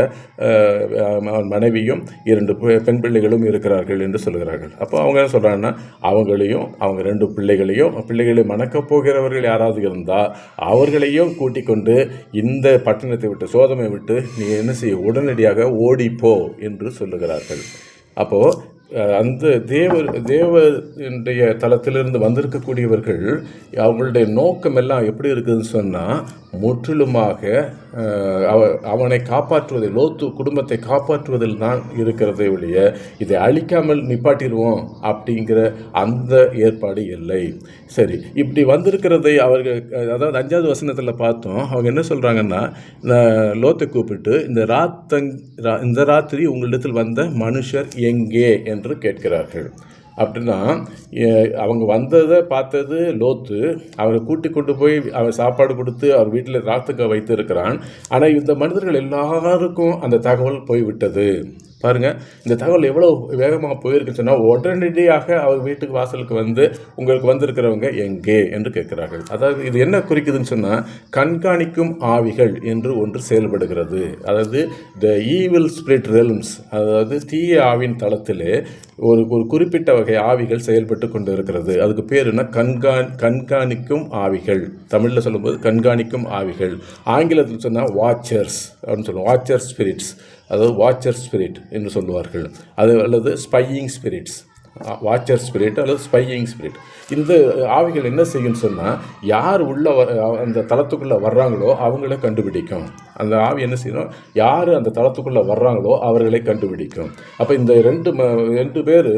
A: அவன் மனைவியும் 2 பெண் பிள்ளைகளும் இருக்கிறார்கள் என்று சொல்கிறார்கள். அப்போ அவங்க என்ன சொல்கிறாங்கன்னா, அவங்களையும் அவங்க 2 பிள்ளைகளை மணக்கப் போகிறவர்கள் யாராவது இருந்தால் அவர்களையும் கூட்டிக் கொண்டு இந்த பட்டணத்தை விட்டு, சோதமை விட்டு நீ என்ன செய்ய, உடனடியாக ஓடிப்போ என்று சொல்லுகிறார்கள். அப்போது அந்த தேவனுடைய தளத்திலிருந்து வந்திருக்கக்கூடியவர்கள் அவங்களுடைய நோக்கம் எல்லாம் எப்படி இருக்குதுன்னு சொன்னால், முற்றிலுமாக அவனை காப்பாற்றுவதில், லோத்து குடும்பத்தை காப்பாற்றுவதில் தான் இருக்கிறதே ஒழிய இதை அழிக்காமல் நிப்பாட்டிடுவோம் அப்படிங்கிற அந்த ஏற்பாடு இல்லை. சரி, இப்படி வந்திருக்கிறதை அவர்கள், அதாவது 5வது வசனத்தில் பார்த்தோம், அவங்க என்ன சொல்கிறாங்கன்னா, லோத்தை கூப்பிட்டு இந்த ராத்திரி உங்களிடத்தில் வந்த மனுஷர் எங்கே என்று கேட்கிறார்கள். அப்படின்னா அவங்க வந்ததை பார்த்தது லோத்து, அவரை கூட்டி கொண்டு போய் அவர் சாப்பாடு கொடுத்து அவர் வீட்டில் ராத்துக்க வைத்து இருக்கிறான். ஆனால் இந்த மனிதர்கள் எல்லாருக்கும் அந்த தகவல் போய்விட்டது. பாருங்கள், இந்த தகவல் எவ்வளோ வேகமாக போயிருக்குன்னு சொன்னால், உடனடியாக அவர் வீட்டுக்கு வாசலுக்கு வந்து உங்களுக்கு வந்திருக்கிறவங்க எங்கே என்று கேட்குறார்கள். அதாவது இது என்ன குறிக்குதுன்னு சொன்னால், கண்காணிக்கும் ஆவிகள் என்று ஒன்று செயல்படுகிறது. அதாவது த ஈவில் ஸ்பிரிட் ரெல்ம்ஸ், அதாவது தீய ஆவின் தளத்திலே ஒரு குறிப்பிட்ட வகை ஆவிகள் செயல்பட்டு கொண்டு இருக்கிறது. அதுக்கு பேர் என்ன? கண்காணிக்கும் ஆவிகள். தமிழில் சொல்லும்போது கண்காணிக்கும் ஆவிகள், ஆங்கிலத்தில் சொன்னால் வாட்சர்ஸ் அப்படின்னு சொல்லுவோம். வாட்சர் ஸ்பிரிட்ஸ், அதாவது வாட்சர் ஸ்பிரிட் என்று சொல்லுவார்கள். அல்லது ஸ்பையிங் ஸ்பிரிட்ஸ், வாட்சர் ஸ்பிரிட் அல்லது ஸ்பையிங் ஸ்பிரிட். இந்த ஆவிகள் என்ன செய்யும்னு சொன்னால், யார் அந்த தளத்துக்குள்ளே வர்றாங்களோ அவங்கள கண்டுபிடிக்கும். அந்த ஆவி என்ன செய்யணும்? யார் அந்த தளத்துக்குள்ளே வர்றாங்களோ அவர்களை கண்டுபிடிக்கும். அப்போ இந்த 2 பேர்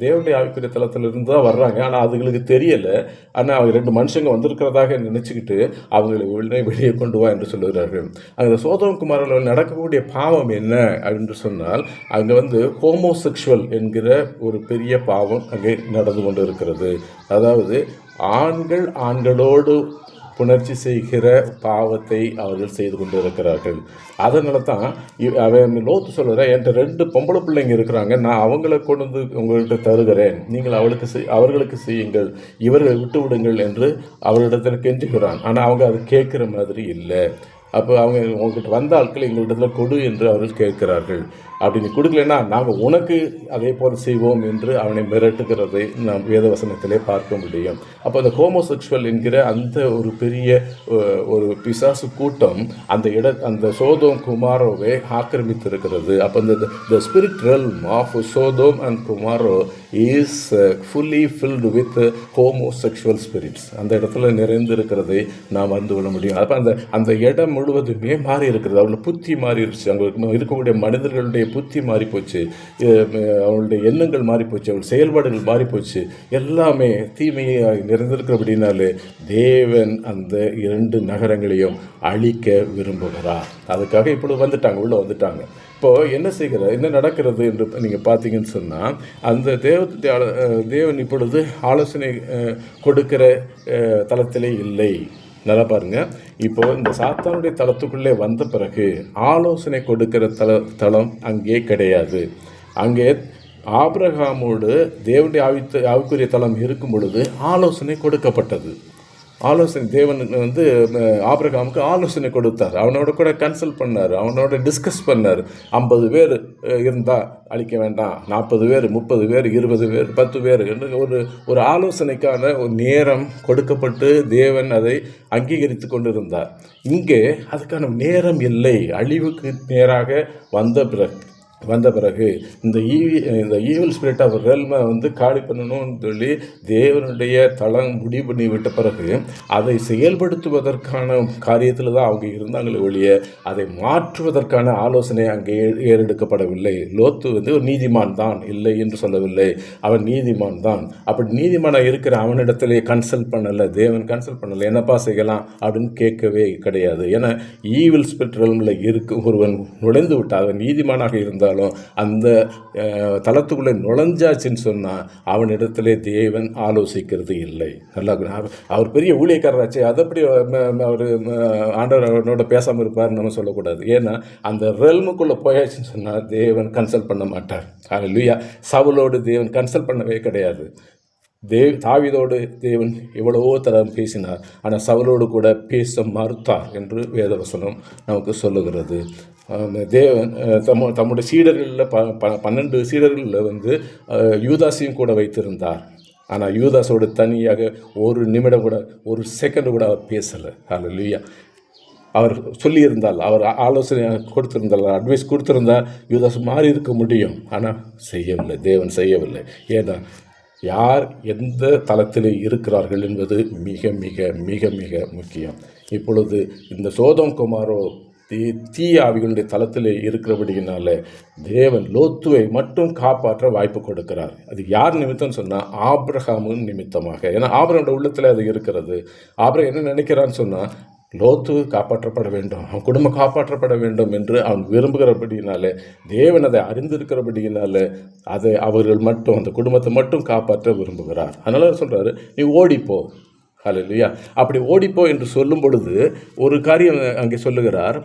A: தேவனுடைய ஆவிக்குரிய தளத்திலிருந்து தான் வர்றாங்க. ஆனால் அதுங்களுக்கு தெரியலை. ஆனால் அவங்க 2 மனுஷங்க வந்திருக்கிறதாக நினச்சிக்கிட்டு அவங்களை வெளியே கொண்டு வா என்று சொல்லுகிறார்கள். அந்த சோதோம் குமாரர்கள் நடக்கக்கூடிய பாவம் என்ன அப்படின்னு சொன்னால், அங்கே ஹோமோசெக்சுவல் என்கிற ஒரு பெரிய பாவம் அங்கே நடந்து கொண்டு இருக்கிறது. அதாவது ஆண்களோடு புணர்ச்சி செய்கிற பாவத்தை அவர்கள் செய்து கொண்டு இருக்கிறார்கள். அதனால தான் அவன் லோத்து சொல்கிற, என்கிட்ட 2 பொம்பளை பிள்ளைங்க இருக்கிறாங்க, நான் அவங்கள கொண்டு வந்து உங்கள்கிட்ட தருகிறேன், நீங்கள் அவர்களுக்கு செய்யுங்கள், இவர்களை விட்டு விடுங்கள் என்று அவர்களிடத்தில் கெஞ்சுகிறான். ஆனால் அவங்க அது கேட்குற மாதிரி இல்லை. அப்போ அவங்க உங்கள்கிட்ட வந்த ஆட்கள் எங்களிடத்தில் கொடு என்று அவர்கள் கேட்கிறார்கள். அப்படி நீ கொடுக்கலன்னா நாங்கள் உனக்கு அதே போல் செய்வோம் என்று அவனை மிரட்டுகிறதை நாம் வேதவசனத்திலே பார்க்க முடியும். அப்போ அந்த ஹோமோசெக்சுவல் என்கிற அந்த ஒரு பெரிய ஒரு பிசாசு கூட்டம் அந்த சோதோம் குமாரோவை ஆக்கிரமித்திருக்கிறது. அப்போ the spirit realm of Sodom and Gomorrah is fully filled with homosexual spirits. அந்த இடத்துல நிறைந்திருக்கிறதை நாம் வந்து விட முடியும். அப்போ அந்த இடம் முழுவதுமே மாறி இருக்கிறது. அவங்களோட புத்தி மாறிடுச்சு. அங்கே இருக்கக்கூடிய மனிதர்களுடைய புத்தி மாறி போச்சு, அவங்களுடைய எண்ணங்கள் மாறி போச்சு, அவங்களுடைய செயல்பாடுகள் மாறி போச்சு, எல்லாமே தீமையை நிறைந்திருக்கிறபடினாலே தேவன் அந்த 2 நகரங்களையும் அழிக்க விரும்புகிறார். அதுக்காக இப்பொழுது உள்ளே வந்துட்டாங்க. இப்போது என்ன நடக்கிறது என்று நீங்கள் பார்த்தீங்கன்னு சொன்னால், அந்த தேவன் இப்பொழுது ஆலோசனை கொடுக்கிற தளத்திலே இல்லை. நல்லா பாருங்கள், இப்போது இந்த சாத்தானுடைய தளத்துக்குள்ளே வந்த பிறகு ஆலோசனை கொடுக்கிற தளம் அங்கே கிடையாது. அங்கே ஆபிரகாமோடு தேவனுடைய ஆவிக்குரிய தளம் இருக்கும் பொழுது ஆலோசனை கொடுக்கப்பட்டது. தேவன் ஆபிரகாமுக்கு ஆலோசனை கொடுத்தார், அவனோட கூட கன்சல்ட் பண்ணார், அவனோட டிஸ்கஸ் பண்ணார். 50 பேர் இருந்தால் அழிக்க வேண்டாம், 40 பேர், 30 பேர், 20 பேர், 10 பேர் என்று ஒரு ஆலோசனைக்கான ஒரு நேரம் கொடுக்கப்பட்டு தேவன் அதை அங்கீகரித்து கொண்டிருந்தார். இங்கே அதுக்கான நேரம் இல்லை. அழிவுக்கு நேராக வந்த பிறகு இந்த ஈவில் ஸ்பிரிட் ஆஃப் ரெல்மை காலி பண்ணணும்னு சொல்லி தேவனுடைய தளம் முடிவு பண்ணி விட்ட பிறகு அதை செயல்படுத்துவதற்கான காரியத்தில் தான் அவங்க இருந்தாங்களே ஒழிய அதை மாற்றுவதற்கான ஆலோசனை அங்கே ஏறெடுக்கப்படவில்லை. லோத்து ஒரு நீதிமான் தான், இல்லை என்று சொல்லவில்லை, அவன் நீதிமான் தான். அப்படி நீதிமானாக இருக்கிற அவனிடத்திலே கன்சல்ட் பண்ணலை, தேவன் கன்சல்ட் பண்ணலை, என்னப்பா செய்யலாம் அப்படின்னு கேட்கவே கிடையாது. ஏன்னா ஈவில் ஸ்பிரிட் ரெல்மில் ஒருவன் நுழைந்து விட்டால், அவன் நீதிமானாக இருந்தால் அந்த தளத்துக்குள்ளே நுழைஞ்சாச்சுன்னு சொன்னால் அவனிடத்திலே தேவன் ஆலோசிக்கிறது இல்லை. நல்லா, அவர் பெரிய ஊழியக்காரராச்சு, அதப்படி அவர் ஆண்டவரோட பேசாமல் இருப்பார் நம்ம சொல்லக்கூடாது. ஏன்னா அந்த ரெல்முக்குள்ளே போயாச்சுன்னு சொன்னால் தேவன் கன்சல்ட் பண்ண மாட்டார். அல்லேலூயா. சவுலோடு தேவன் கன்சல்ட் பண்ணவே கிடையாது. தாவீதோடு தேவன் எவ்வளவோ தரம் பேசினார், ஆனால் சவுலோடு கூட பேச மறுத்தார் என்று வேதவசனம் நமக்கு சொல்லுகிறது. தேவன் தம்முடைய சீடர்களில் 12 சீடர்களில் யூதாசையும் கூட வைத்திருந்தார். ஆனால் யூதாஸோடு தனியாக ஒரு நிமிடம் கூட, ஒரு செகண்டு கூட அவர் பேசலை. அல்லேலூயா. அவர் சொல்லியிருந்தால், அவர் ஆலோசனை கொடுத்திருந்தால், அட்வைஸ் கொடுத்திருந்தால் யூதாஸ் மாறி இருக்க முடியும். ஆனால் செய்யவில்லை, தேவன் செய்யவில்லை. ஏன்னா யார் எந்த தளத்தில் இருக்கிறார்கள் என்பது மிக மிக மிக மிக முக்கியம். இப்பொழுது இந்த சோதோம் குமாரோ தீய ஆவிகளுடைய தளத்தில் இருக்கிறபடியினால தேவன் லோத்துவை மட்டும் காப்பாற்ற வாய்ப்பு கொடுக்கிறார். அது யார் நிமித்தம்னு சொன்னால் ஆபிரகாமின் நிமித்தமாக. ஏன்னா ஆபிரகாமோட உள்ளத்தில் அது இருக்கிறது. ஆபிரகாம் என்ன நினைக்கிறான்னு சொன்னால், லோத்து காப்பாற்றப்பட வேண்டும், அவன் குடும்பம் காப்பாற்றப்பட வேண்டும் என்று அவன் விரும்புகிறபடியினால, தேவன் அதை அறிந்திருக்கிறபடியினால அதை அவர்கள் மட்டும், அந்த குடும்பத்தை மட்டும் காப்பாற்ற விரும்புகிறார். அதனால சொல்கிறாரு, நீ ஓடிப்போ. ஹல்லேலூயா. அப்படி ஓடிப்போ என்று சொல்லும் பொழுது ஒரு காரியம் அங்கே சொல்லுகிறார்.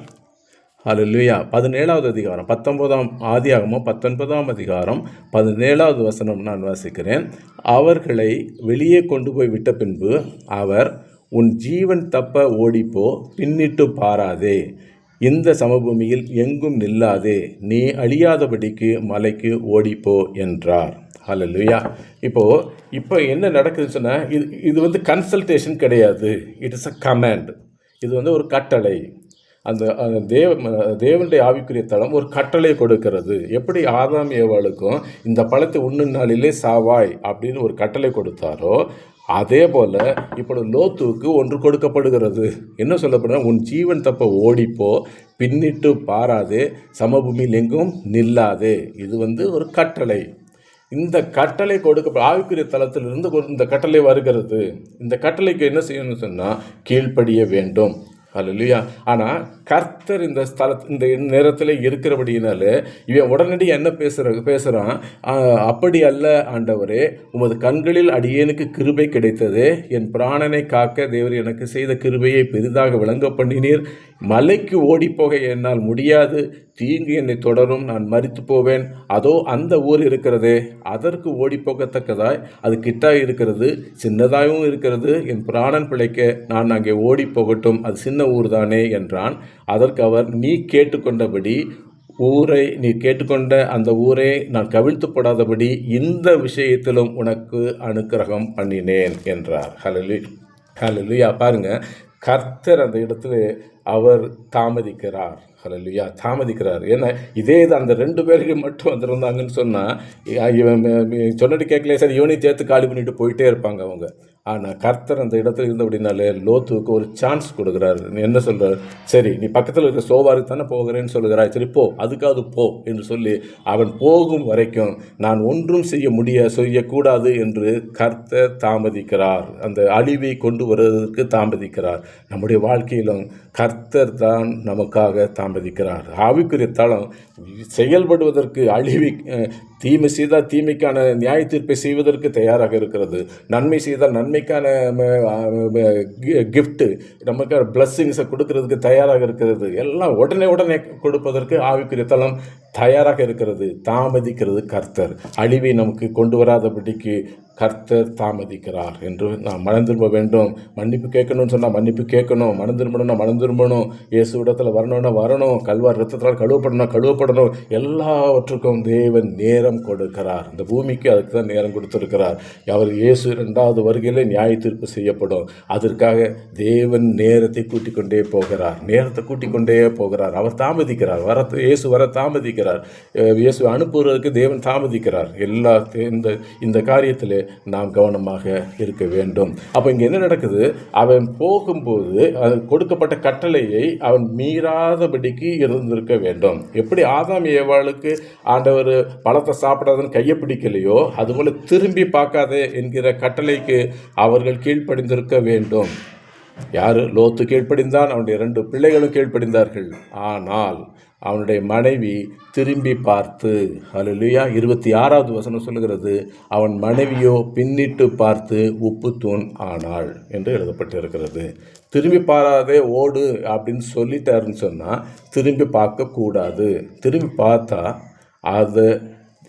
A: ஹல்லேலூயா. 17வது அதிகாரம் 19ஆம் ஆதியாகமம் 19ஆம் அதிகாரம் 17வது வசனம் நான் வாசிக்கிறேன். அவர்களை வெளியே கொண்டு போய் விட்ட பின்பு அவர், உன் ஜீவன் தப்ப ஓடிப்போ, பின்னிட்டு பாராதே, இந்த சமபூமியில் எங்கும் நில்லாதே, நீ அழியாதபடிக்கு மலைக்கு ஓடிப்போ என்றார். ஹல்லேலூயா. இப்போ என்ன நடக்குதுன்னு சொன்னால், இது கன்சல்டேஷன் கிடையாது, இட் இஸ் அ கமாண்ட். இது ஒரு கட்டளை. அந்த தேவனுடைய ஆவிக்குரிய தளம் ஒரு கட்டளை கொடுக்கிறது. எப்படி ஆதாம் ஏவாளுக்கும் இந்த பழத்தை உண்ணும் நாளிலே சாவாய் அப்படின்னு ஒரு கட்டளை கொடுத்தாரோ, அதே போல் இப்பொழுது லோத்துவுக்கு ஒன்று கொடுக்கப்படுகிறது. என்ன சொல்லப்படுனா, உன் ஜீவன் தப்ப ஓடிப்போ, பின்னிட்டு பாராதே, சமபூமியில் எங்கும் நில்லாதே. இது ஒரு கட்டளை. இந்த கட்டளை ஆவிக்குரிய தளத்திலிருந்து இந்த கட்டளை வருகிறது. இந்த கட்டளைக்கு என்ன செய்யணும்னு சொன்னால், கீழ்ப்படிய வேண்டும். அல்லேலூயா. ஆனால் கர்த்தர் இந்த நேரத்தில் இருக்கிறபடியினால இவன் உடனடியாக என்ன பேசுகிறான், அப்படி அல்ல ஆண்டவரே, உமது கண்களில் அடியேனுக்கு கிருபை கிடைத்தது, என் பிராணனை காக்க தேவர் எனக்கு செய்த கிருபையை பெரிதாக விளங்க பண்ணினீர். மலைக்கு ஓடிப்போக என்னால் முடியாது, தீங்கு என்னை தொடரும், நான் மரித்து போவேன். அதோ அந்த ஊர் இருக்கிறதே, அதற்கு ஓடிப்போகத்தக்கதாய் அது கிட்டாக இருக்கிறது, சின்னதாகவும் இருக்கிறது. என் பிராணன் பிழைக்க நான் அங்கே ஓடி போகட்டும், அது சின்ன ஊர் தானே என்றான். அதற்கு அவர், நீ கேட்டுக்கொண்ட அந்த ஊரை நான் கவிழ்த்து போடாதபடி இந்த விஷயத்திலும் உனக்கு அனுக்கிரகம் பண்ணினேன் என்றார். ஹல்லேலூயா. பாருங்க, கர்த்தர் அந்த இடத்துல அவர் தாமதிக்கிறார். ஹல்லேலூயா, தாமதிக்கிறார். ஏன்னா இதே இது அந்த 2 பேருக்கு மட்டும் வந்திருந்தாங்கன்னு சொன்னால் இவன் சொன்னது கேட்கல, சார் இவனையும் சேர்த்து காலி பண்ணிட்டு போயிட்டே இருப்பாங்க அவங்க. ஆனால் கர்த்தர் அந்த இடத்துல இருந்த அப்படின்னாலே லோத்துவுக்கு ஒரு சான்ஸ் கொடுக்குறாரு. என்ன சொல்கிறார், சரி நீ பக்கத்தில் இருக்கிற சோவாருக்கு தானே போகிறேன்னு சொல்லுகிறாய், சரி போ, அதுக்காவது போ என்று சொல்லி அவன் போகும் வரைக்கும் நான் ஒன்றும் செய்யக்கூடாது என்று கர்த்தர் தாமதிக்கிறார். அந்த அழிவை கொண்டு வருவதற்கு தாமதிக்கிறார். நம்முடைய வாழ்க்கையிலும் கர்த்தர் தான் நமக்காக தாமதிக்கிறார். ஆவிக்குரிய தளம் செயல்படுவதற்கு தீமை செய்தால் தீமைக்கான நியாய தீர்ப்பை செய்வதற்கு தயாராக இருக்கிறது. நன்மை செய்தால் நன்மைக்கான கிஃப்ட்டு, நமக்கான பிளஸ்ஸிங்ஸை கொடுக்கறதுக்கு தயாராக இருக்கிறது. எல்லாம் உடனே கொடுப்பதற்கு ஆவிக்குரிய தளம் தயாராக இருக்கிறது. தாமதிக்கிறது கர்த்தர். அழிவை நமக்கு கொண்டு வராதபடிக்கு கர்த்தர் தாமதிக்கிறார் என்று நாம் மனம் திரும்ப வேண்டும். மன்னிப்பு கேட்கணும்னு சொன்னால் மன்னிப்பு கேட்கணும், மனம் திரும்பணும், இயேசுவிடத்தில் வரணும், கல்வார் ரத்தத்தால் கழுவப்படணும். எல்லாவற்றுக்கும் தேவன் நேரம் கொடுக்கிறார். இந்த பூமிக்கு அதுக்கு தான் நேரம் கொடுத்திருக்கிறார். அவர் இயேசு 2வது வருகையிலே நியாய தீர்ப்பு செய்யப்படும். அதற்காக தேவன் நேரத்தை கூட்டிக் கொண்டே போகிறார். அவர் தாமதிக்கிறார். இயேசு வர தாமதிக்கிறார். இயேசு அனுப்புவதற்கு தேவன் தாமதிக்கிறார். இந்த காரியத்தில் நாம் கவனமாக இருக்க வேண்டும். அப்போ இங்கே என்ன நடக்குது, அவன் போகும்போது கொடுக்கப்பட்ட கட்டளையை அவன் மீறாதபடிக்கு இருந்திருக்க வேண்டும். எப்படி ஆதாம் ஏவாளுக்கு ஆண்டவர் பழத்தை சாப்பிடாதன்னு கையை பிடிக்கலையோ, அதுபோல திரும்பி பார்க்காதே என்கிற கட்டளைக்கு அவர்கள் கீழ்ப்படிந்திருக்க வேண்டும். யார்? லோத்து கீழ்ப்படிந்தான், அவனுடைய 2 பிள்ளைகளும் கீழ்ப்படிந்தார்கள். ஆனால் அவனுடைய மனைவி திரும்பி பார்த்து, ஹல்லேலூயா, 26வது வசனம் சொல்லுகிறது, அவன் மனைவியோ பின்னிட்டு பார்த்து உப்பு தூண் ஆனாள் என்று எழுதப்பட்டிருக்கிறது. திரும்பி பாராதே ஓடு அப்படின்னு சொல்லிட்டாருன்னு சொன்னால் திரும்பி பார்க்கக்கூடாது. திரும்பி பார்த்தா அது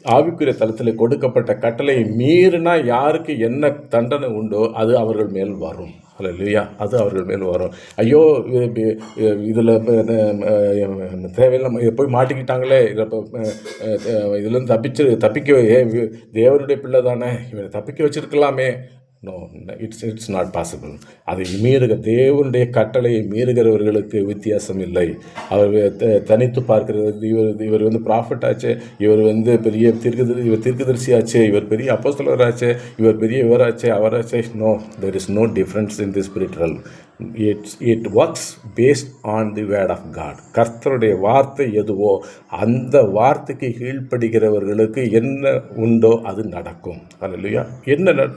A: ஆவிக்குரிய தளத்தில் கொடுக்கப்பட்ட கட்டளையை மீறினா யாருக்கு என்ன தண்டனை உண்டோ அது அவர்கள் மேல் வரும். ஹல்லேலூயா, அது அவர்கள் மேல் வரும். ஐயோ, இதில் தேவையில்லை போய் மாட்டிக்கிட்டாங்களே, இதுலேருந்து தப்பிக்க தேவனுடைய பிள்ளை தானே, இவனை தப்பிக்க வச்சிருக்கலாமே. No, it's not possible. அதை தேவனுடைய கட்டளையை மீறுகிறவர்களுக்கு வித்தியாசம் இல்லை. அவர் தனித்து பார்க்கிறது, இவர் ப்ராஃபட் ஆச்சு, இவர் பெரிய தீர்க்கதரிசி ஆச்சு, இவர் பெரிய அப்போஸ்தலராச்சு, இவர் பெரிய இவராச்சு, அவராச்சு. No, there is no difference in the spiritual. It works based on the word of God. கர்த்தருடைய வார்த்தை எதுவோ அந்த வார்த்தைக்கு கீழ்ப்படுகிறவர்களுக்கு என்ன உண்டோ அது நடக்கும். அல்லேலூயா,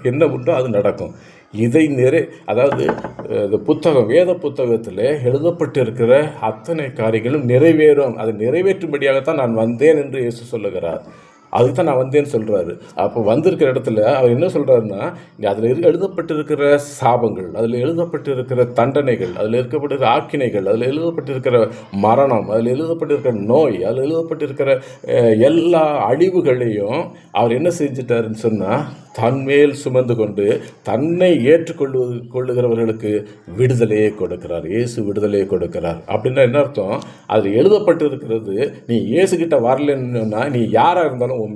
A: என்ன உண்டோ அது நடக்கும். இதை அதாவது வேத புத்தகத்தில் எழுதப்பட்டிருக்கிற அத்தனை காரியங்களும் நிறைவேறும். அதை நிறைவேற்றும்படியாகத்தான் நான் வந்தேன் என்று இயேசு சொல்லுகிறார். அதுக்கு தான் நான் வந்தேன்னு சொல்கிறாரு. அப்போ வந்திருக்கிற இடத்துல அவர் என்ன சொல்கிறாருன்னா, அதில் எழுதப்பட்டிருக்கிற சாபங்கள், அதில் எழுதப்பட்டிருக்கிற தண்டனைகள், அதில் இருக்கப்பட்டிருக்கிற ஆக்கினைகள், அதில் எழுதப்பட்டிருக்கிற மரணம், அதில் எழுதப்பட்டிருக்கிற நோய், அதில் எழுதப்பட்டிருக்கிற எல்லா அழிவுகளையும் அவர் என்ன செஞ்சிட்டாருன்னு சொன்னால், தன்மேல் சுமந்து கொண்டு தன்னை ஏற்றுக்கொள்ளுகிறவர்களுக்கு விடுதலையை கொடுக்கிறார். இயேசு விடுதலையை கொடுக்கிறார். அப்படின்னா என்ன அர்த்தம்? அதில் எழுதப்பட்டிருக்கிறது, நீ இயேசுகிட்ட வரலன்னா நீ யாராக இருந்தாலும் உங்கள்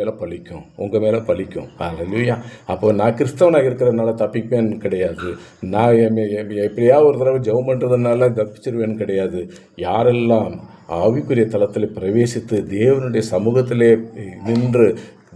A: மேலே பலிக்கும். ஹல்லேலூயா. அப்போ நான் கிறிஸ்தவனாக இருக்கிறதுனால தப்பிப்பேன்னு கிடையாது. நான் எப்படியாவது ஒரு தடவை ஜெபம் பண்ணுறதுனால தப்பிச்சிருவேன்னு கிடையாது. யாரெல்லாம் ஆவிக்குரிய தளத்தில் பிரவேசித்து தேவனுடைய சமூகத்திலே நின்று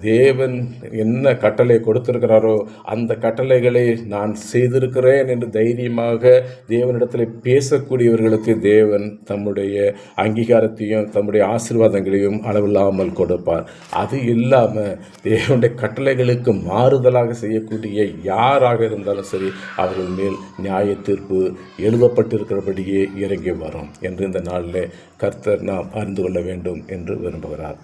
A: தேவன் என்ன கட்டளை கொடுத்திருக்கிறாரோ அந்த கட்டளைகளை நான் செய்திருக்கிறேன் என்று தைரியமாக தேவனிடத்தில் பேசக்கூடியவர்களுக்கு தேவன் தம்முடைய அங்கீகாரத்தையும் தம்முடைய ஆசீர்வாதங்களையும் அளவில்லாமல் கொடுப்பார். அது இல்லாமல் தேவனுடைய கட்டளைகளுக்கு மாறுதலாக செய்யக்கூடிய யாராக இருந்தாலும் சரி, அவர்கள் மேல் நியாய தீர்ப்பு எழுதப்பட்டிருக்கிறபடியே இறங்கி வரும் என்று இந்த நாளில் கர்த்தர் நாம் அறிந்து கொள்ள வேண்டும் என்று விரும்புகிறார்.